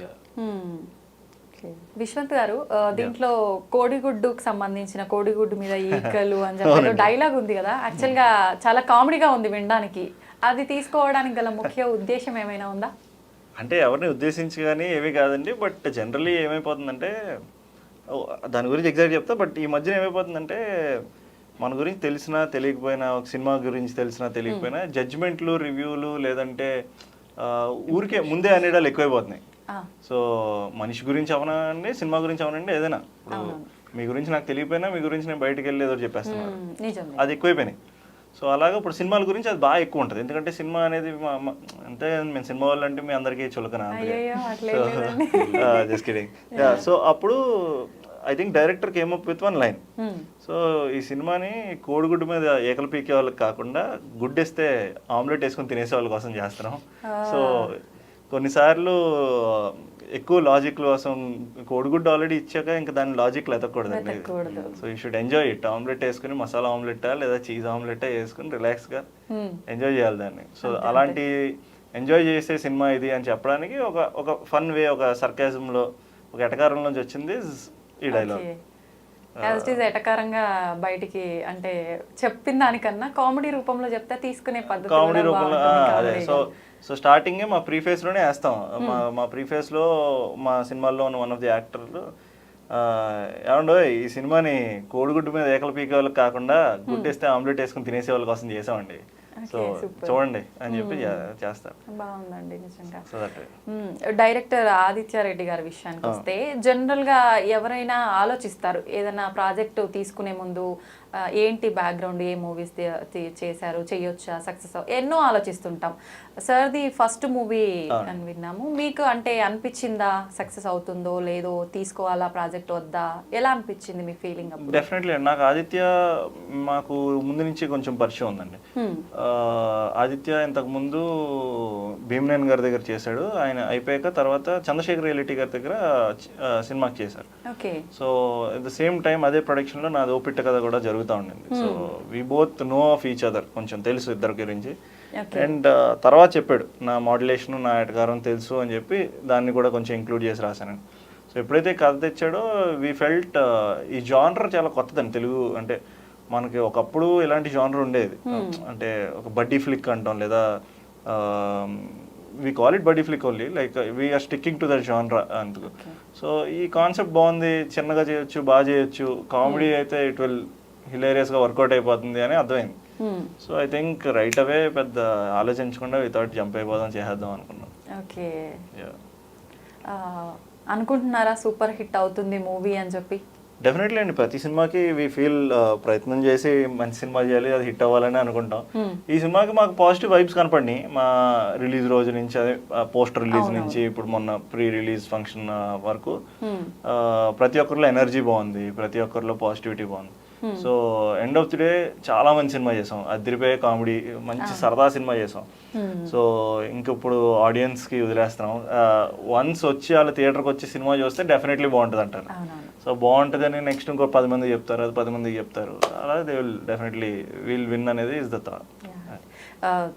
Viswant గారు దీంట్లో కోడిగుడ్డుకు సంబంధించిన కోడిగుడ్డు మీద ఈకలు అని చెప్పి డైలాగ్ ఉంది కదా, యాక్చువల్ గా చాలా కామెడీగా ఉంది వినడానికి. అది తీసుకోవడానికి గల ముఖ్య ఉద్దేశం ఏమైనా ఉందా? అంటే ఎవరిని ఉద్దేశించి కానీ ఏమీ కాదండి. బట్ జనరల్లీ ఏమైపోతుందంటే దాని గురించి ఎగ్జాక్ట్ చెప్తా. బట్ ఈ మధ్యన ఏమైపోతుందంటే మన గురించి తెలిసినా తెలియకపోయినా, ఒక సినిమా గురించి తెలిసినా తెలియకపోయినా జడ్జిమెంట్లు, రివ్యూలు, లేదంటే ఊరికే ముందే అనేడాలు ఎక్కువైపోతున్నాయి. సో మనిషి గురించి అవనండి, సినిమా గురించి అవనండి, ఏదైనా ఇప్పుడు మీ గురించి నాకు తెలియకపోయినా మీ గురించి నేను బయటకు వెళ్ళి ఏదో చెప్పేస్తున్నాను, అది ఎక్కువైపోయినాయి. సో అలాగా ఇప్పుడు సినిమాల గురించి అది బాగా ఎక్కువ ఉంటుంది. ఎందుకంటే సినిమా అనేది అంటే మేము సినిమా వాళ్ళు అంటే మీ అందరికీ చులకన. Just kidding. సో అప్పుడు I think director came up with 1 line. So ఈ సినిమాని కోడిగుడ్డు మీద ఏకలు పీకే వాళ్ళకి కాకుండా గుడ్డేస్తే ఆమ్లెట్ వేసుకొని తినేసే వాళ్ళ కోసం చేస్తున్నాం. సో కొన్నిసార్లు ఎక్కువ లాజిక్ కోసం కోడిగుడ్డు ఆల్రెడీ ఇచ్చాక ఇంకా దాని లాజిక్లు ఎతకూడదండి. So you should enjoy it. Omelette వేసుకుని మసాలా ఆమ్లెట్టా లేదా చీజ్ ఆమ్లెట్టా వేసుకుని రిలాక్స్గా ఎంజాయ్ చేయాలి దాన్ని. సో అలాంటి ఎంజాయ్ చేసే సినిమా ఇది అని చెప్పడానికి ఒక ఫన్ వే, ఒక సర్కాజంలో, ఒక ఎటకారం నుంచి వచ్చింది ఈ డైలాగ్. ఎటకారంగా బయటికి అంటే చెప్పిన దానికన్నా కామెడీ రూపంలో చెప్తే తీసుకునే పద్ధతి. కామెడీ రూపంలో అదే. సో స్టార్టింగే మా ప్రీఫేస్ లోనే వేస్తాం. మా ప్రీఫేస్ లో మా సినిమాల్లో ఉన్న వన్ ఆఫ్ ది యాక్టర్లు ఏమండో ఈ సినిమాని కోడిగుడ్డు మీద ఏకల పీకే వాళ్ళకి కాకుండా గుడ్డేస్తే ఆమ్లెట్ వేసుకుని తినేసే వాళ్ళ కోసం చేసామండి, సో చూడండి అని చెప్పి చేస్తారు. బాగుందండి నిజంగా. డైరెక్టర్ ఆదిత్య రెడ్డి గారి విషయానికి వస్తే జనరల్ గా ఎవరైనా ఆలోచిస్తారు ఏదైనా ప్రాజెక్ట్ తీసుకునే ముందు ఏంటి బ్యాక్గ్రౌండ్, ఏ మూవీస్ చేశారు, చేయొచ్చా, సక్సెస్ ఎన్నో ఆలోచిస్తుంటాం. సార్ది ఫస్ట్ మూవీ అని విన్నాము. మీకు అంటే అనిపించిందా సక్సెస్ అవుతుందో లేదో, తీసుకోవాలా ప్రాజెక్ట్ వద్దా, ఎలా అనిపించింది మీ ఫీలింగ్ అప్పుడు? డెఫినెట్లీ నాకు ఆదిత్య మాకు ముందు నుంచి కొంచెం పరిచయం ఉందండి. ఆదిత్య ఇంతకు ముందు భీమనేని గారి దగ్గర చేశాడు, ఆయన అయిపోయాక తర్వాత చంద్రశేఖర్ రియాలిటీ గారి దగ్గర సినిమాకి చేశారు. Okay. So at the same time అదే ప్రొడక్షన్లో నాది ఓపిట్ట కథ కూడా జరుగుతూ ఉండింది. So we both know of each other, కొంచెం తెలుసు ఇద్దరి గురించి. అండ్ తర్వాత చెప్పాడు నా మాడ్యులేషన్ నా ఎటకారం తెలుసు అని చెప్పి దాన్ని కూడా కొంచెం ఇంక్లూడ్ చేసి రాశానండి. సో ఎప్పుడైతే కథ తెచ్చాడో వీ ఫెల్ట్ ఈ జానర్ చాలా కొత్తదండి తెలుగు. అంటే మనకి ఒకప్పుడు ఇలాంటి జానర్ ఉండేది, అంటే ఒక బడ్డీ ఫ్లిక్ అంటాం, లేదా we call it buddy flick only, like we are sticking to that genre అందుకు. సో ఈ కాన్సెప్ట్ బాగుంది, చిన్నగా చేయొచ్చు, బాగా చేయొచ్చు, కామెడీ అయితే ఇట్ విల్ హిలేరియస్గా వర్కౌట్ అయిపోతుంది అని అర్థమైంది. So I think right away పెద్ద ఆలోచించకుండా వితౌట్ జంప్ అయిపోదాం, చేసేద్దాం అనుకున్నాం. ఓకే. అనుకుంటున్నారా సూపర్ హిట్ అవుతుంది మూవీ అని చెప్పి? డెఫినెట్లీ అండి, ప్రతి సినిమాకి వీ ఫీల్ ప్రయత్నం చేసి మంచి సినిమా చేయాలి, అది హిట్ అవ్వాలని అనుకుంటాం. ఈ సినిమాకి మాకు పాజిటివ్ వైబ్స్ కనపడి మా రిలీజ్ రోజు నుంచి, అదే పోస్టర్ రిలీజ్ నుంచి ఇప్పుడు మొన్న ప్రీ రిలీజ్ ఫంక్షన్ వరకు ప్రతి ఒక్కరిలో ఎనర్జీ బాగుంది, ప్రతి ఒక్కరిలో పాజిటివిటీ బాగుంది. So end of the day చాలా మంచి సినిమా చేసాం, అదిరిపోయే కామెడీ, మంచి సరదా సినిమా చేసాం. సో ఇంక ఇప్పుడు ఆడియన్స్కి వదిలేస్తున్నాం. వన్స్ వచ్చి వాళ్ళ థియేటర్కి వచ్చి సినిమా చూస్తే డెఫినెట్లీ బాగుంటుంది అంటారు. సో బాగుంటుందని నెక్స్ట్ ఇంకో 10 మందికి చెప్తారు, అది 10 మందికి చెప్తారు, అలా they will definitely will win అనేది ఇస్ ద థాట్.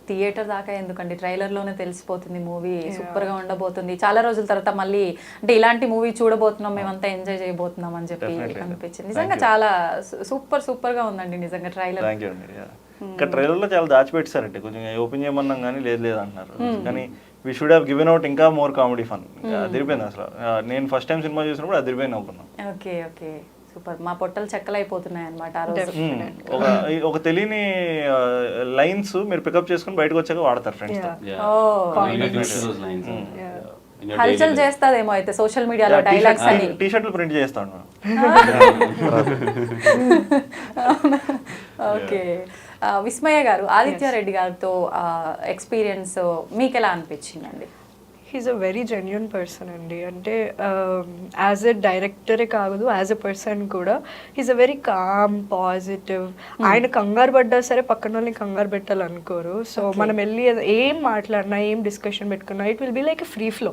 థియేటర్ దాకా ఎందుకండి, ట్రైలర్లోనే తెలిసిపోతుంది మూవీ సూపర్గా ఉండబోతుంది. చాలా రోజుల తర్వాత మళ్ళీ అంటే ఇలాంటి మూవీ చూడబోతున్నాం, మేమంతా ఎంజాయ్ చేయబోతున్నాం అని చెప్పి అనిపించింది. నిజంగా చాలా సూపర్గా ఉందండి నిజంగా ట్రైలర్. థ్యాంక్ యూ అండి. ఇంకా ట్రైలర్లో చాలా దాచిపెట్టారంటే కొంచెం ఓపెన్ చేయమన్నాం కానీ లేదు అంటున్నారు. కానీ we should have given out ఇంకా మోర్ కామెడీ ఫన్. అదిరిపోయింది అసలు. నేను ఫస్ట్ టైం సినిమా చూసినప్పుడు అదిరిపోయింది అనుకున్నాను. Okay okay super. మా పొట్టలు చెక్కలైపోతున్నాయి అనమాట ఆ రోజు. ఒక తెలియని లైన్స్ మీరు పికప్ చేసుకుని బయటకు వచ్చాక వాడతారు ఫ్రెండ్స్. హల్చల్ చేస్తాదేమో అయితే సోషల్ మీడియాలో డైలాగ్స్ అని. టీ షర్ట్లు ప్రింట్ చేస్తాను. ఓకే. విస్మయ గారు, ఆదిత్య రెడ్డి గారితో ఎక్స్పీరియన్స్ మీకు ఎలా అనిపించిందండి? He's a very genuine person అండి. అంటే యాజ్ ఎ డైరెక్టరే కాదు, యాజ్ ఎ పర్సన్ కూడా he's a very calm, positive. ఆయన కంగారు పడ్డా సరే పక్కన వాళ్ళని కంగారు పెట్టాలనుకోరు. సో మనం వెళ్ళి ఏం మాట్లాడినా, ఏం డిస్కషన్ పెట్టుకున్నా it will be like free flow.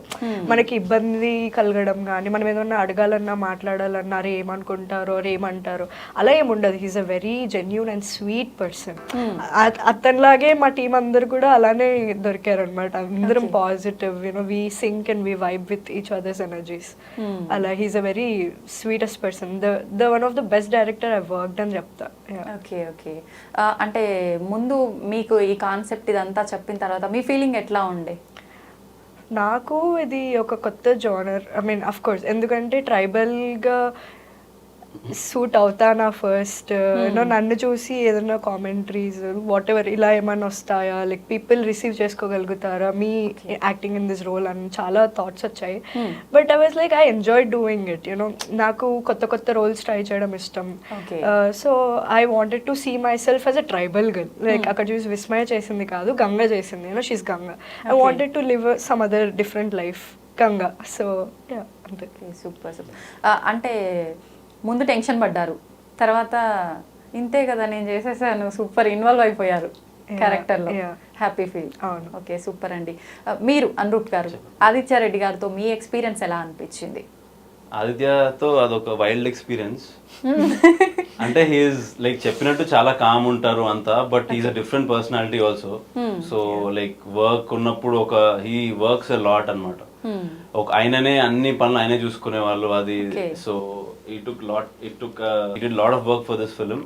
మనకి ఇబ్బంది కలగడం కానీ, మనం ఏదన్నా అడగాలన్నా, మాట్లాడాలన్నా, అరే ఏమనుకుంటారో, ఏమంటారో అలా ఏముండదు. He's a very genuine and sweet person. అతనిలాగే మా టీం అందరు కూడా అలానే దొరికారు అనమాట. అందరం positive, you know we sync and we vibe with each other's energies. He's a very sweetest person, the one of the best director I've worked అని చెప్తా. Okay okay. అంటే ముందు మీకు ఈ కాన్సెప్ట్ ఇదంతా చెప్పిన తర్వాత మీ ఫీలింగ్ ఎట్లా ఉండే? నాకు ఇది ఒక కొత్త genre. I mean of course ఎందుకంటే ట్రైబల్గా సూట్ అవుతానా ఫస్ట్, యూనో నన్ను చూసి ఏదైనా కామెంటరీస్ వాట్ ఎవర్ ఇలా ఏమైనా వస్తాయా, లైక్ పీపుల్ రిసీవ్ చేసుకోగలుగుతారా మీ యాక్టింగ్ ఇన్ దిస్ రోల్ అని చాలా థాట్స్ వచ్చాయి. But I was like I enjoy doing it. You know నాకు కొత్త కొత్త రోల్స్ ట్రై చేయడం ఇష్టం. So I wanted to see myself as a tribal girl. Like అక్కడ చూసి విస్మయ చేసింది కాదు, గంగ చేసింది. You know she's Ganga. I wanted to live some other different life Ganga. So అంతే. Super super. అంటే ముందు టెన్షన్ పడ్డారు, తర్వాత ఇంతే కదా నేను చేసేసాను, సూపర్ ఇన్వాల్వ్ అయిపోయారు క్యారెక్టర్లో, హ్యాపీ ఫీల్. ఓకే సూపర్ అండి. మీరు అనురూప్ గారు, ఆదిత్య రెడ్డి గారితో మీ ఎక్స్పీరియన్స్ ఎలా అనిపించింది? ఆదిత్యతో అదొక వైల్డ్ ఎక్స్పీరియన్స్. అంటే హీఈస్ లైక్ చెప్పినట్టు చాలా కామ్ ఉంటారు అంతా, but he's a different personality also. So like work ఉన్నప్పుడు హీ వర్క్స్ ఎ లాట్ అనమాట. ఒక ఆయననే అన్ని పనులు ఆయనే చూసుకునే వాళ్ళు. అది so he did lot of work for this film.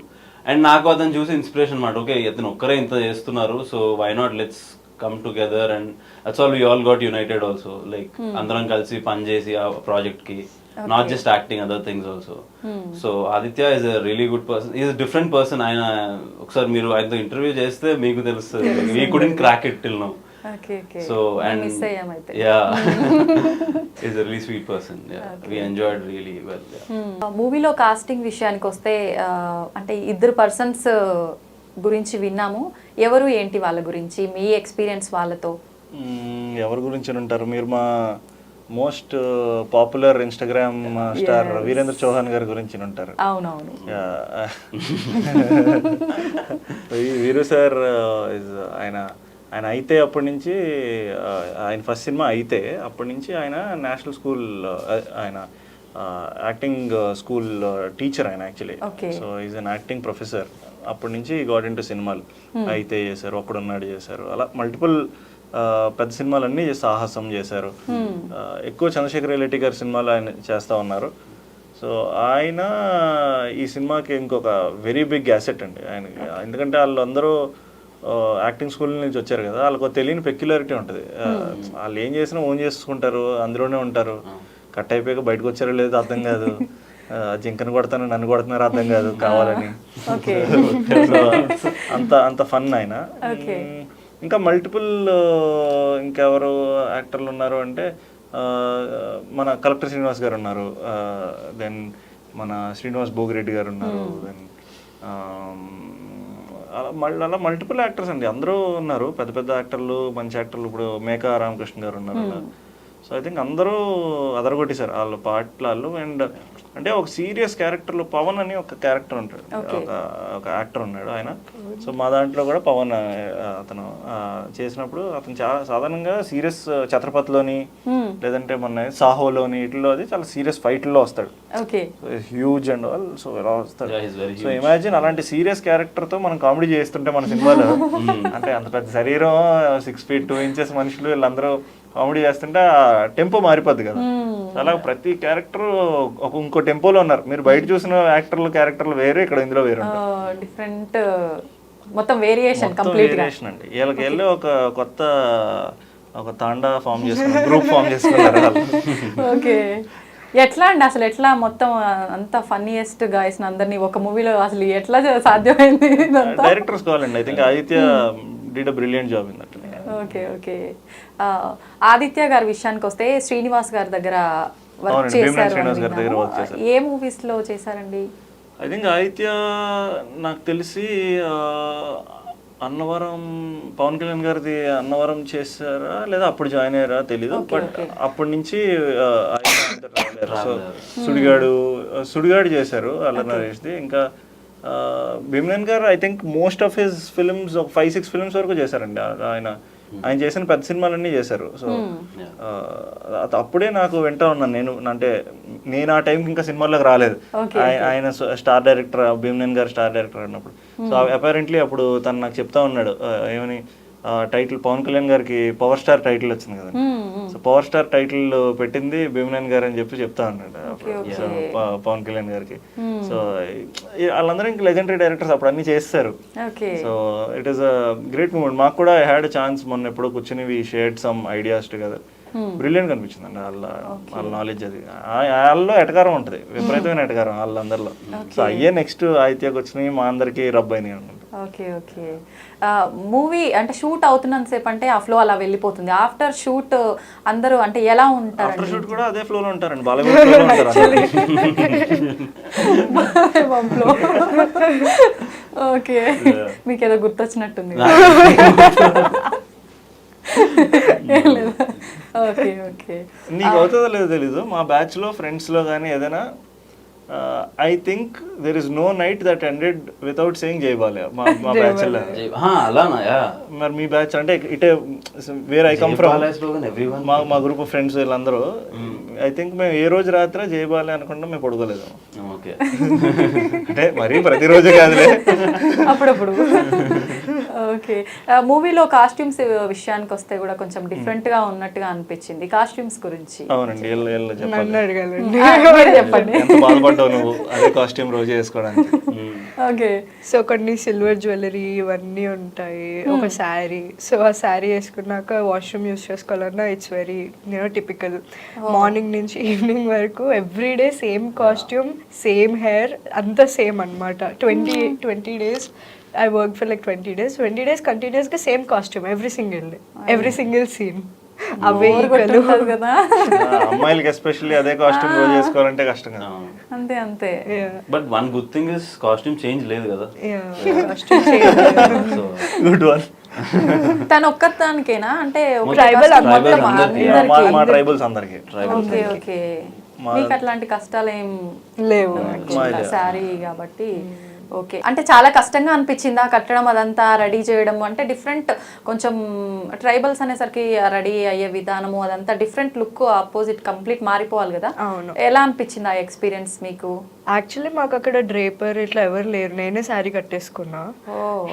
అండ్ నాకు అతను చూసి ఇన్స్పిరేషన్ అనమాట. ఓకే అతను ఒక్కరే ఇంత చేస్తున్నారు, so why not let's come together and that's all. We all got united also. Like అందరం కలిసి పని చేసి ఆ ప్రాజెక్ట్ కి, not just acting, other things also. So Aditya is a really good person, is a different person. ఆయన ఒకసారి మీరు ఆయనతో ఇంటర్వ్యూ చేస్తే మీకు తెలుస్తుంది. We couldn't crack it till now. Okay okay so and miss అయ్యాం అయితే. Yeah is really sweet person. We enjoyed really well. మూవీలో కాస్టింగ్ విషయానికి వస్తే అంటే ఇద్దరు పర్సన్స్ గురించి విన్నాము. ఎవరు ఏంటి వాళ్ళ గురించి మీ ఎక్స్పీరియన్స్ వాళ్ళతో? ఎవరి గురించి ఉంటారు మీరు? మా most popular Instagram star Virendra Chauhan గారి గురించి ఉంటారు. అవునవును. వీరు సార్ ఆయన ఆయన అయితే అప్పటి నుంచి ఆయన ఫస్ట్ సినిమా అయితే అప్పటి నుంచి ఆయన నేషనల్ స్కూల్ ఆయన యాక్టింగ్ స్కూల్ టీచర్ ఆయన actually. So is an acting professor. అప్పటి నుంచి గాట్ ఇంటూ సినిమాలు అయితే చేశారు, ఒక్కడున్నాడు చేశారు, అలా మల్టిపుల్ పెద్ద సినిమాలన్నీ సాహసం చేశారు. ఎక్కువ చంద్రశేఖర్ రెడ్డి గారి సినిమాలు ఆయన చేస్తూ ఉన్నారు. సో ఆయన ఈ సినిమాకి ఇంకొక వెరీ బిగ్ యాసెట్ అండి ఆయనకి. ఎందుకంటే వాళ్ళు అందరూ యాక్టింగ్ స్కూల్ నుంచి వచ్చారు కదా, వాళ్ళకు తెలియని పెక్యులారిటీ ఉంటుంది. వాళ్ళు ఏం చేసినా ఓన్ చేసుకుంటారు, అందులోనే ఉంటారు. కట్ అయిపోయాక బయటకు వచ్చారో లేదో అర్థం కాదు, జింకను కొడతాను నన్ను కొడుతున్నారు అర్థం కాదు కావాలని. అంత అంత ఫన్ ఆయన. ఇంకా మల్టిపుల్ ఇంకెవరు యాక్టర్లు ఉన్నారు అంటే మన కలెక్టర్ శ్రీనివాస్ గారు ఉన్నారు, దెన్ మన శ్రీనివాస్ భోగిరెడ్డి గారు ఉన్నారు, దెన్ అలా మల్టిపుల్ యాక్టర్స్ అండి, అందరూ ఉన్నారు. పెద్ద పెద్ద యాక్టర్లు, మంచి యాక్టర్లు. ఇప్పుడు మేకా రామకృష్ణ గారు ఉన్నారు అలా. సో ఐ థింక్ అందరూ అదరగొట్టేశారు వాళ్ళ పాటలు. అండ్ అంటే ఒక సీరియస్ క్యారెక్టర్లో పవన్ అని ఒక క్యారెక్టర్ ఉంటాడు, ఒక యాక్టర్ ఉన్నాడు ఆయన. సో మా దాంట్లో కూడా పవన్ అతను చేసినప్పుడు అతను చాలా సాధారణంగా సీరియస్ ఛత్రపతిలోని లేదంటే మొన్న సాహోలోని వీటిలో అది చాలా సీరియస్ ఫైట్లో వస్తాడు, హ్యూజ్ అండ్ ఆల్. సో ఎలా వస్తాడు. సో ఇమాజిన్ అలాంటి సీరియస్ క్యారెక్టర్తో మనం కామెడీ చేస్తుంటే మన సినిమాలో, అంటే అంత పెద్ద శరీరం 6 feet 2 inches మనుషులు వీళ్ళందరూ కామెడీ చేస్తుంటే టెంపో మారిపోద్ది కదా. అలా ప్రతి క్యారెక్టర్ ఇంకో టెంపోలో ఉన్నారు. మీరు బయట చూసిన యాక్టర్లు క్యారెక్టర్లు వేరే, ఇక్కడ ఇందులో వేరే డిఫరెంట్, మొత్తం వేరియేషన్ వేరియేషన్ అండి. వీళ్ళకి వెళ్ళి ఒక కొత్త ఒక తాండా ఫామ్ చేసుకున్నారు, గ్రూప్ ఫామ్ చేసుకున్నారు. ఓకే, ఎట్లా అండి అసలు ఎట్లా మొత్తం అంత ఫన్నీయెస్ట్ గాయస్ అందరినీ ఒక మూవీలో అసలు ఎట్లా సాధ్యమైంది? డైరెక్టర్స్ కావాలండి. I think Aditya did a brilliant job in that. Okay okay. Aditya గారి విషయానికి వస్తే శ్రీనివాస్ గారి దగ్గర వర్క్ చేశారు. ఏ మూవీస్ లో చేశారండి? ఐ థింక్ ఆదిత్య నాకు తెలిసి అన్నవరం, పవన్ కళ్యాణ్ గారిది అన్నవరం చేశారా లేదా అప్పుడు జాయిన్ అయ్యారా తెలీదు. బట్ అప్పటి నుంచి సుడిగాడు చేశారు అల్లరి నరేష్ది. ఇంకా భీమ్లేన్ గారు I think most of his films ఒక 5-6 ఫిల్మ్స్ వరకు చేశారండి ఆయన చేసిన పెద్ద సినిమాలన్నీ చేశారు. సో అప్పుడే నాకు వింటా ఉన్నాను నేను ఆ టైంకి ఇంకా సినిమాల్లోకి రాలేదు. ఆయన స్టార్ డైరెక్టర్, భీమ్లేన్ గారు స్టార్ డైరెక్టర్ అన్నప్పుడు. సో అపారెంట్లీ అప్పుడు తను నాకు చెప్తా ఉన్నాడు ఏమని, టైటిల్ పవన్ కళ్యాణ్ గారికి పవర్ స్టార్ టైటిల్ వచ్చింది కదా, సో పవర్ స్టార్ టైటిల్ పెట్టింది భీమ్లేన్ గారు అని చెప్తా ఉన్నాడు పవన్ కళ్యాణ్ గారికి. సో వాళ్ళందరూ ఇంకా లెజెండరీ డైరెక్టర్స్ అప్పుడు అన్ని చేస్తారు. So it is a great moment. మాకు కూడా ఐ హ్యాడ్ ఛాన్స్ మొన్న ఎప్పుడో కూర్చొని we shared some ideas together. Brilliant కనిపించింది అండి వాళ్ళ నాలెడ్జ్. అది వాళ్ళలో ఎటకారం ఉంటుంది, విపరీతమైన ఎటకారం వాళ్ళందరిలో. సో అయ్యే నెక్స్ట్ ఆదిత్యకి వచ్చినాయి, మా అందరికి రబ్ అయినాయి అనమాట. Okay okay. మూవీ అంటే షూట్ అవుతున్నంత సేపు అంటే ఆ ఫ్లో అలా వెళ్ళిపోతుంది. ఆఫ్టర్ షూట్ అందరూ అంటే ఎలా ఉంటారు? ఆఫ్టర్ షూట్ కూడా అదే ఫ్లోలో ఉంటారండి, బాలీవుడ్ ఫ్లోలో ఉంటారు. ఓకే, మీకు ఏదో గుర్తొచ్చినట్టుంది. Okay okay. నీకు అవుతుందో లేదో తెలీదు, మా బ్యాచ్ లో ఫ్రెండ్స్ లో కానీ ఏదైనా I think there is no night that ended without saying Jai Balayya. మా బ్యాచ్ లో మరి మీ బ్యాచ్ అంటే ఇటే వేర్ ఐ కమ్ ఫ్రమ్, మా గ్రూప్ ఆఫ్ ఫ్రెండ్స్ వీళ్ళందరూ ఐ థింక్ మేము ఏ రోజు రాత్రి జై బాలయ్య అనుకుంటాం, మేము పడుకోలేదు. అంటే మరీ ప్రతిరోజు కాదులే, అప్పుడప్పుడు. ఓకే. మూవీలో కాస్ట్యూమ్స్ విషయానికి వస్తే కూడా కొంచెం డిఫరెంట్ గా ఉన్నట్టుగా అనిపించింది. కాస్ట్యూమ్స్ గురించి అవునండి, చెప్పండి. ఎంత బాధపడ్డావు నువ్వు అదే కాస్ట్యూమ్ రోజు వేసుకోవడానికి? ఓకే. సో కొన్ని సిల్వర్ జ్యువెలరీ ఇవన్నీ ఉంటాయి, ఒక శారీ. సో ఆ శారీ వేసుకున్నాక వాష్రూమ్ యూస్ చేసుకోవాలన్నా ఇట్స్ వెరీ టిపికల్. మార్నింగ్ నుంచి ఈవినింగ్ వరకు everyday same costume, same hair, అంతా సేమ్ అనమాట. 20 days I worked for like 20 days. 20 days continuously same costume every single day, every single scene. Away bore కొట్టుంటది కదా. అమ్మాయిలకి especially అదే costume రోజు చేసుకోవాలంటే కష్టం కదా. అంతే అంతే. But one good thing is costume change లేదు కదా. Costume change. So good one. తను ఒక్కదానికేనా అంటే Tribal మా ట్రైబల్స్ అందరికి. Okay okay. మీకు అట్లాంటి కష్టాలు ఏం లేవు. శారీ కాబట్టి ఓకే. అంటే చాలా కష్టంగా అనిపించిందా కట్టడం అదంతా రెడీ చేయడం? అంటే డిఫరెంట్ కొంచెం ట్రైబల్స్ అనేసరికి రెడీ అయ్యే విధానము అదంతా డిఫరెంట్ లుక్ ఆపోజిట్ కంప్లీట్ మారిపోవాలి కదా. అవును. ఎలా అనిపించింది ఆ ఎక్స్పీరియన్స్ మీకు? యాక్చువల్లీ మాకు అక్కడ డ్రేపర్ ఇట్లా ఎవరు లేరు, నేనే శారీ కట్టేసుకున్నా.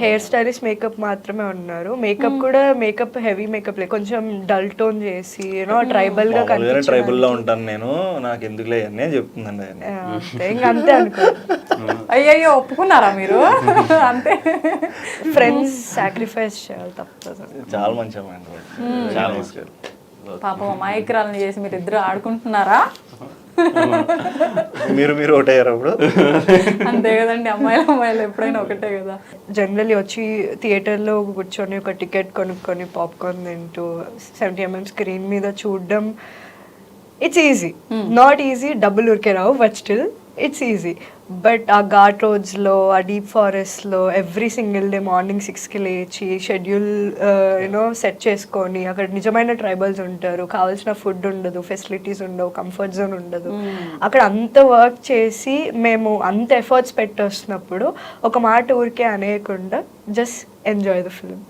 హెయిర్ స్టైలిస్ట్ మేకప్ మాత్రమే ఉన్నారు. మేకప్ కూడా మేకప్ హెవీ మేకప్ లేదు, కొంచెం డల్ టోన్ చేసి యూనో ట్రైబల్ గా ట్రైబల్ లో ఉంటాను నేను, నాకు ఎందుకులే అని చెప్తుందండి ఆయన. ఇంకా అంతే అనుకో. అయ్యయ్యో ఒప్పుకున్నారా మీరు? అంతే. ఫ్రెండ్స్ సాక్రిఫైస్ చేయాలి తప్పదు. చాలా మంచి అమ్మాయి, చాలా మంచి. పాపం అమాయకురాలను చేసి మీరు ఇద్దరు ఆడుకుంటున్నారా? మీరు ఒకటయ్యారు అప్పుడు. అంతే కదండి, అమ్మాయిలు ఎప్పుడైనా ఒకటే కదా. జనరల్లీ వచ్చి థియేటర్లో కూర్చొని ఒక టికెట్ కొనుక్కొని పాప్కార్న్ తింటూ 70 mm స్క్రీన్ మీద చూడడం ఇట్స్ ఈజీ. నాట్ ఈజీ, డబ్బులు ఊరికే రావు, but still it's easy. But ఆ ఘాట్ రోడ్స్లో, ఆ డీప్ ఫారెస్ట్లో ఎవ్రీ సింగిల్ డే మార్నింగ్ 6కి లేచి షెడ్యూల్ యూనో సెట్ చేసుకొని, అక్కడ నిజమైన ట్రైబల్స్ ఉంటారు, కావాల్సిన ఫుడ్ ఉండదు, ఫెసిలిటీస్ ఉండవు, కంఫర్ట్ జోన్ ఉండదు. అక్కడ అంత వర్క్ చేసి మేము అంత ఎఫర్ట్స్ పెట్టొస్తున్నప్పుడు ఒక మాట ఊరికే అనేయకుండా just enjoy the film.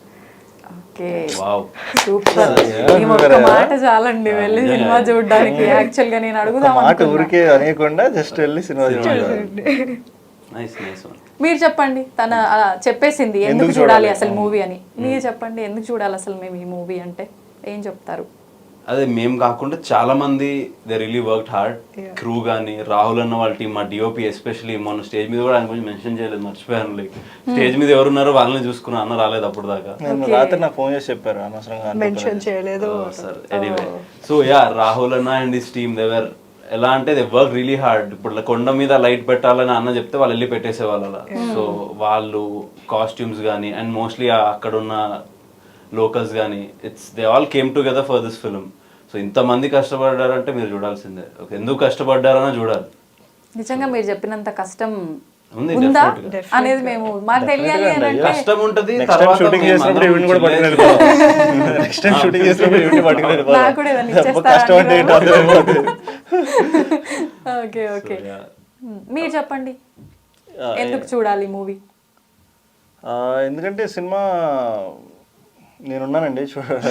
Okay wow. Super. ఈ ఒక్క మాట చాలండి వెళ్ళి సినిమా చూడడానికి. యాక్చువల్ గా నేను అడుగుదాం మాట ఊరికే అనేయకుండా జస్ట్ వెళ్ళి సినిమా చూడాలి. Nice nice one. మీరు చెప్పండి. తన అలా చెప్పేసింది ఎందుకు చూడాలి అసలు మూవీ అని. మీరు చెప్పండి ఎందుకు చూడాలి అసలు మేము ఈ మూవీ అంటే ఏం చెప్తారు? అదే మేము కాకుండా చాలా మంది they really worked hard. Crew కానీ రాహుల్ అన్న వాళ్ళ టీం, మా డిఓపి ఎస్పెషల్లీ మొన్న స్టేజ్ మీద కూడా ఆయన కొంచెం మెన్షన్ చేయలేదు, మర్చిపోయాను. లైక్ స్టేజ్ మీద ఎవరున్నారో వాళ్ళని చూసుకున్నా, అన్న రాలేదు అప్పుడు దాకా. రాత్రి నాకు ఫోన్ చేసి చెప్పారు అనవసరంగా మెన్షన్ చేయలేదు sir. Anyway so yeah, Rahul అన్న అండ్ దిస్ టీమ్ దేవర్ ఎలా అంటే దే వర్క్ రియలీ హార్డ్. ఇప్పుడు కొండ మీద లైట్ పెట్టాలని అన్న చెప్తే వాళ్ళు వెళ్ళి పెట్టేసేవాళ్ళు అలా. సో వాళ్ళు కాస్ట్యూమ్స్ కానీ అండ్ మోస్ట్లీ అక్కడ ఉన్న లోకల్స్ కానీ they all came together for this film. So ఇంతమంది కష్టపడ్డారంటే మీరు చూడాల్సిందే. ఎందుకు కష్టపడ్డారన్నా చూడాలి. నిజంగా మీరు చెప్పినంత కష్టం ఉంది ఉందా definitely గా. అనేది మేము మాకు తెలియాలి అని అంటే కష్టం ఉంటది. షూటింగ్ చేసినప్పుడు ఈవెంట్ కూడా పట్టుకుని నెక్స్ట్ టైం షూటింగ్ చేసినప్పుడు ఈవెంట్ పట్టుకుని నాకు కూడా ఏదైనా ఇచ్చేస్తారా కష్టం అంటే ఏంటో అర్థమైపోతుంది. Okay okay. మీరు చెప్పండి ఎందుకు చూడాలి మూవీ? ఎందుకంటే సినిమా నేనున్నానండి చూడాలి.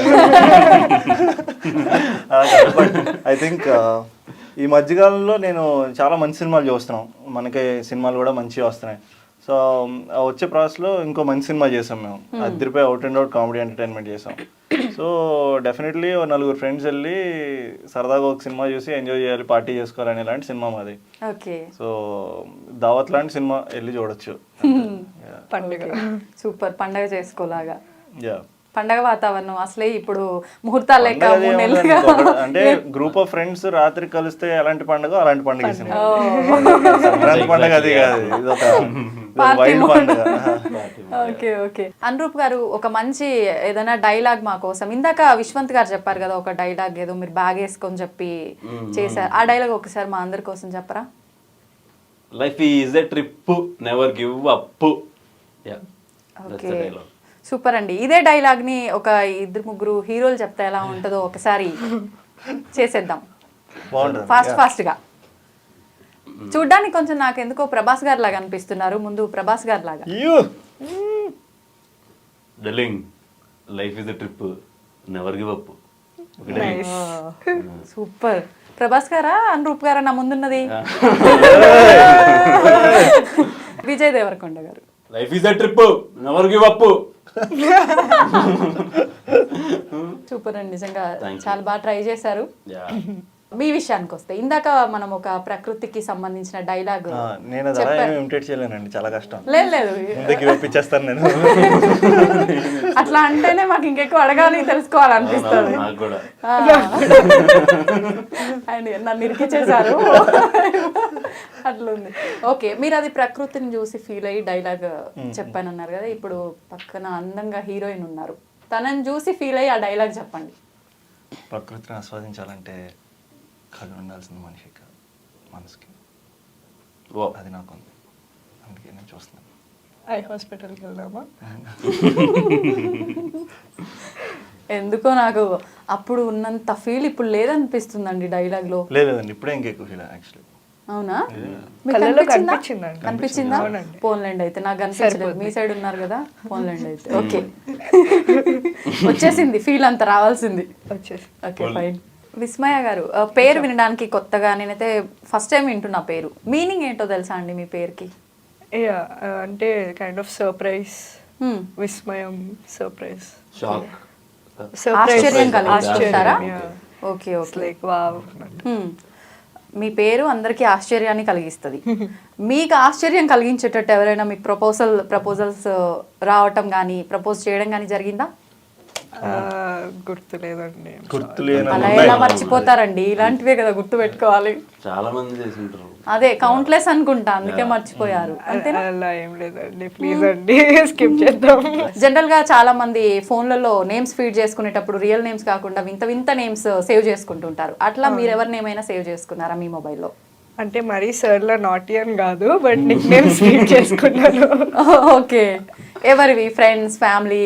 ఐ థింక్ ఈ మధ్యకాలంలో నేను చాలా మంచి సినిమాలు చూస్తున్నాం, మనకి సినిమాలు కూడా మంచిగా వస్తున్నాయి. సో వచ్చే ప్రాసెస్లో ఇంకో మంచి సినిమా చేసాం మేము, అద్దరిపై out and out comedy entertainment చేసాం. సో డెఫినెట్లీ నలుగురు ఫ్రెండ్స్ వెళ్ళి సరదాగా ఒక సినిమా చూసి ఎంజాయ్ చేయాలి, పార్టీ చేసుకోవాలని ఇలాంటి సినిమా మాది. ఓకే సో దావత్ లాంటి సినిమా వెళ్ళి చూడొచ్చు. పండుగ సూపర్. పండగ చేసుకోలాగా యా, పండగ వాతావరణం అసలే ఇప్పుడు ముహూర్తాలు లేక 3 నెలలుగా అంటే గ్రూప్ ఆఫ్ ఫ్రెండ్స్ రాత్రి కలిస్తే ఎలాంటి పండుగ అలాంటి పండుగ సినిమా. సంక్రాంతి పండుగ అది కాదు, ఇది ఒక వైల్డ్ పండుగ. Okay okay. అనురూప్ గారు ఒక మంచి ఏదైనా డైలాగ్ మా కోసం, ఇందాక విశ్వంత్ గారు చెప్పారు కదా ఒక డైలాగ్ ఏదో మీరు బ్యాగ్ వేసుకొని చెప్పి చేశారు, ఆ డైలాగ్ ఒకసారి మా అందరి కోసం చెప్పరా? Life is a trip, never give up. Yeah, that's the dialogue. Super అండి. ఇదే డైలాగ్ ని ఒక 2-3 హీరోలు చెప్తే ఎలా ఉంటుందో ఒకసారి చేసేద్దాం ఫాస్ట్ గా. చూడ్డానికి కొంచెం నాకు ఎందుకో ప్రభాస్ గారు లాగా అనిపిస్తున్నారు. ముందు ప్రభాస్ గారు లాగా. Darling, life is a trip, never give up. Super. Prabhas గారా అనురూప్ గారా నా ముందున్నది? విజయ్ దేవరకొండ గారు. Life is a trip, never give up. Super అండి, నిజంగా చాలా బాగా ట్రై చేశారు. మీ విషయానికి వస్తే ఇందాక మనం ఒక ప్రకృతికి సంబంధించిన డైలాగ్ నేను అది అలా ఏమి ఇమిటేట్ చేయలేనండి, చాలా కష్టం. లేదు లేదు ముందుకి ఒప్పించేస్తాను నేను. అట్లా అంటేనే మాకు ఇంకెక్కువ అడగాలి తెలుసుకోవాలనిపిస్తుంది. నాకు కూడా ఆయన నన్ను ఇరికిచ్చేశారు అట్లుంది. ఓకే, మీరు అది ప్రకృతిని చూసి ఫీల్ అయ్యి డైలాగ్ చెప్పానన్నారు కదా, ఇప్పుడు పక్కన అందంగా హీరోయిన్ ఉన్నారు, తనని చూసి ఫీల్ అయ్యి ఆ డైలాగ్ చెప్పండి. ప్రకృతిని ఆస్వాదించాలంటే కళ్ళు ఉండాల్సింది మనిషికి కాదు, మనసుకి. అది నాకు ఉంది, అందుకే నేను చూస్తున్నాను. ఐ హాస్పిటల్కి వెళ్దామా? ఎందుకో నాకు అప్పుడు ఉన్నంత ఫీల్ ఇప్పుడు లేదనిపిస్తుందండి డైలాగ్ లో. లేదండి, ఇప్పుడే ఇంకెక్కువ ఫీల్ యాక్చువల్లీ. అవునా? మీకు కళ్ళలో కనిపించిందా? కనిపించిందండి. కనిపించిందా? అవునండి. పోన్లేండి, అయితే నాకు కనిపించలేదు, మీ సైడ్ ఉన్నారు కదా, పోన్లేండి అయితే. ఓకే, వచ్చేసింది ఫీల్ అంత రావాల్సింది. వచ్చేసి ఓకే ఫైన్. విస్మయ గారు, పేరు వినడానికి కొత్తగా, నేనైతే ఫస్ట్ టైం వింటున్నా పేరు. మీనింగ్ ఏంటో తెలుసా అండి మీ పేరుకి? అంటే కైండ్ ఆఫ్ సర్ప్రైజ్, విస్మయం, సర్ప్రైజ్, షాక్, ఆశ్చర్యం కలిగిస్తారా? Okay okay. Like wow. మీ పేరు అందరికీ ఆశ్చర్యాన్ని కలిగిస్తుంది. మీకు ఆశ్చర్యం కలిగించేటట్టు ఎవరైనా మీకు ప్రపోజల్స్ రావటం కానీ ప్రపోజ్ చేయడం కానీ జరిగిందా? గుర్తులేదండి. అలా ఎలా మర్చిపోతారండి, ఇలాంటివే కదా గుర్తు పెట్టుకోవాలి. చాలా మంది చేసింటారు. అదే కౌంట్లెస్ అనుకుంటా, అందుకే మర్చిపోయారు. అలా ఏం లేదండి, ప్లీజ్ అండి స్కిప్ చేద్దాం. జనరల్ గా చాలా మంది ఫోన్లలో నేమ్స్ ఫీడ్ చేసుకునేటప్పుడు రియల్ నేమ్స్ కాకుండా వింత వింత నేమ్స్ సేవ్ చేసుకుంటుంటారు. అట్లా మీరు ఎవరి నేమ్ అయినా సేవ్ చేసుకున్నారా మీ మొబైల్లో? అంటే మరీ సర్లా నాటీ అని కాదు, బట్ నిక్ నేమ్స్ ఫీడ్ చేసుకున్నాను. ఓకే, ఎవరివి? Friends, family?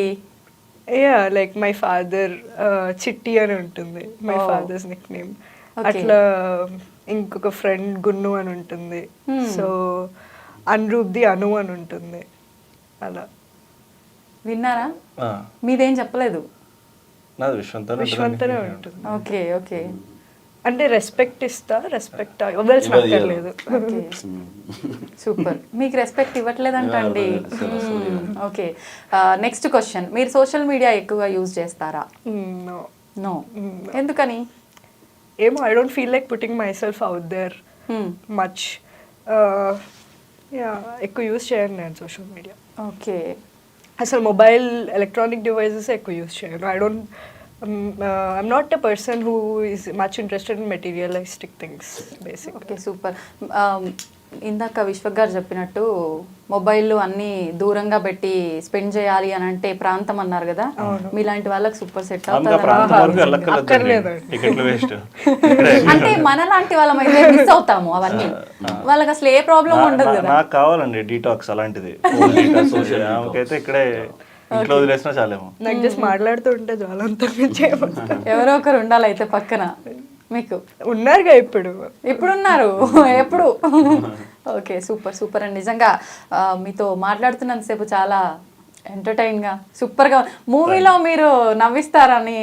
Like my father చిట్టి అని ఉంటుంది, my father's Nick name. Okay. అట్లా ఇంకొక ఫ్రెండ్ గున్ను అని ఉంటుంది, సో అనురూప్ది అను అని ఉంటుంది. అలా విన్నారా? మీదేం చెప్పలేదు? నాది విశ్వంతనే ఉంటుంది. Okay okay. అంటే రెస్పెక్ట్ ఇస్తా, రెస్పెక్ట్ ఇవ్వాల్సిన అక్కర్లేదు. Okay super. మీకు రెస్పెక్ట్ ఇవ్వట్లేదంటండి. Okay, next question. మీరు సోషల్ మీడియా ఎక్కువగా యూజ్ చేస్తారా? నో. నో, ఎందుకని? ఏమో, I don't feel like putting myself out there much. ఎక్కువ యూజ్ చేయను నేను సోషల్ మీడియా. ఓకే. అసలు మొబైల్ ఎలక్ట్రానిక్ డివైజెస్ ఎక్కువ యూజ్ చేయను. I'm not a person who is much interested in materialistic things, basically. Okay super. ఇందాక విశ్వక్ గారు చెప్పినట్టు mobile అన్ని దూరంగా పెట్టి స్పెండ్ చేయాలి అని అంటే ప్రాంతం అన్నారు కదా, మీలాంటి వాళ్ళకి సూపర్ సెట్ అంటే మనలాంటి వాళ్ళం అయితే మిస్ అవుతాము అవన్నీ. వాళ్ళకి అసలు ఏ ప్రాబ్లం ఉండదు కదా. నాకు కావాలండి డీటాక్స్ అలాంటిది. అయితే ఇక్కడే ఇంట్లో వదిలేసినా చాలేమో. నాకు జస్ట్ మాట్లాడుతూ ఉంటే చాలంతా. ఎవరో ఒకరు ఉండాలి అయితే పక్కన. మీకు ఉన్నారుగా ఇప్పుడున్నారు ఎప్పుడు? ఓకే సూపర్ సూపర్ అండి. నిజంగా మీతో మాట్లాడుతున్నంతసేపు చాలా ఎంటర్టైన్గా సూపర్గా. మూవీలో మీరు నవ్విస్తారని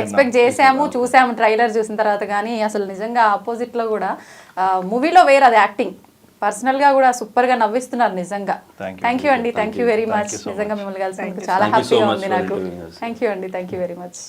ఎక్స్పెక్ట్ చేసాము, చూసాము ట్రైలర్ చూసిన తర్వాత. కానీ అసలు నిజంగా ఆపోజిట్లో కూడా మూవీలో వేరు, అది యాక్టింగ్. పర్సనల్గా కూడా సూపర్గా నవ్విస్తున్నారు నిజంగా. థ్యాంక్ యూ అండి, థ్యాంక్ యూ వెరీ మచ్. నిజంగా మిమ్మల్ని కలిసినందుకు చాలా హ్యాపీగా ఉంది నాకు. థ్యాంక్ యూ అండి, థ్యాంక్ యూ వెరీ మచ్.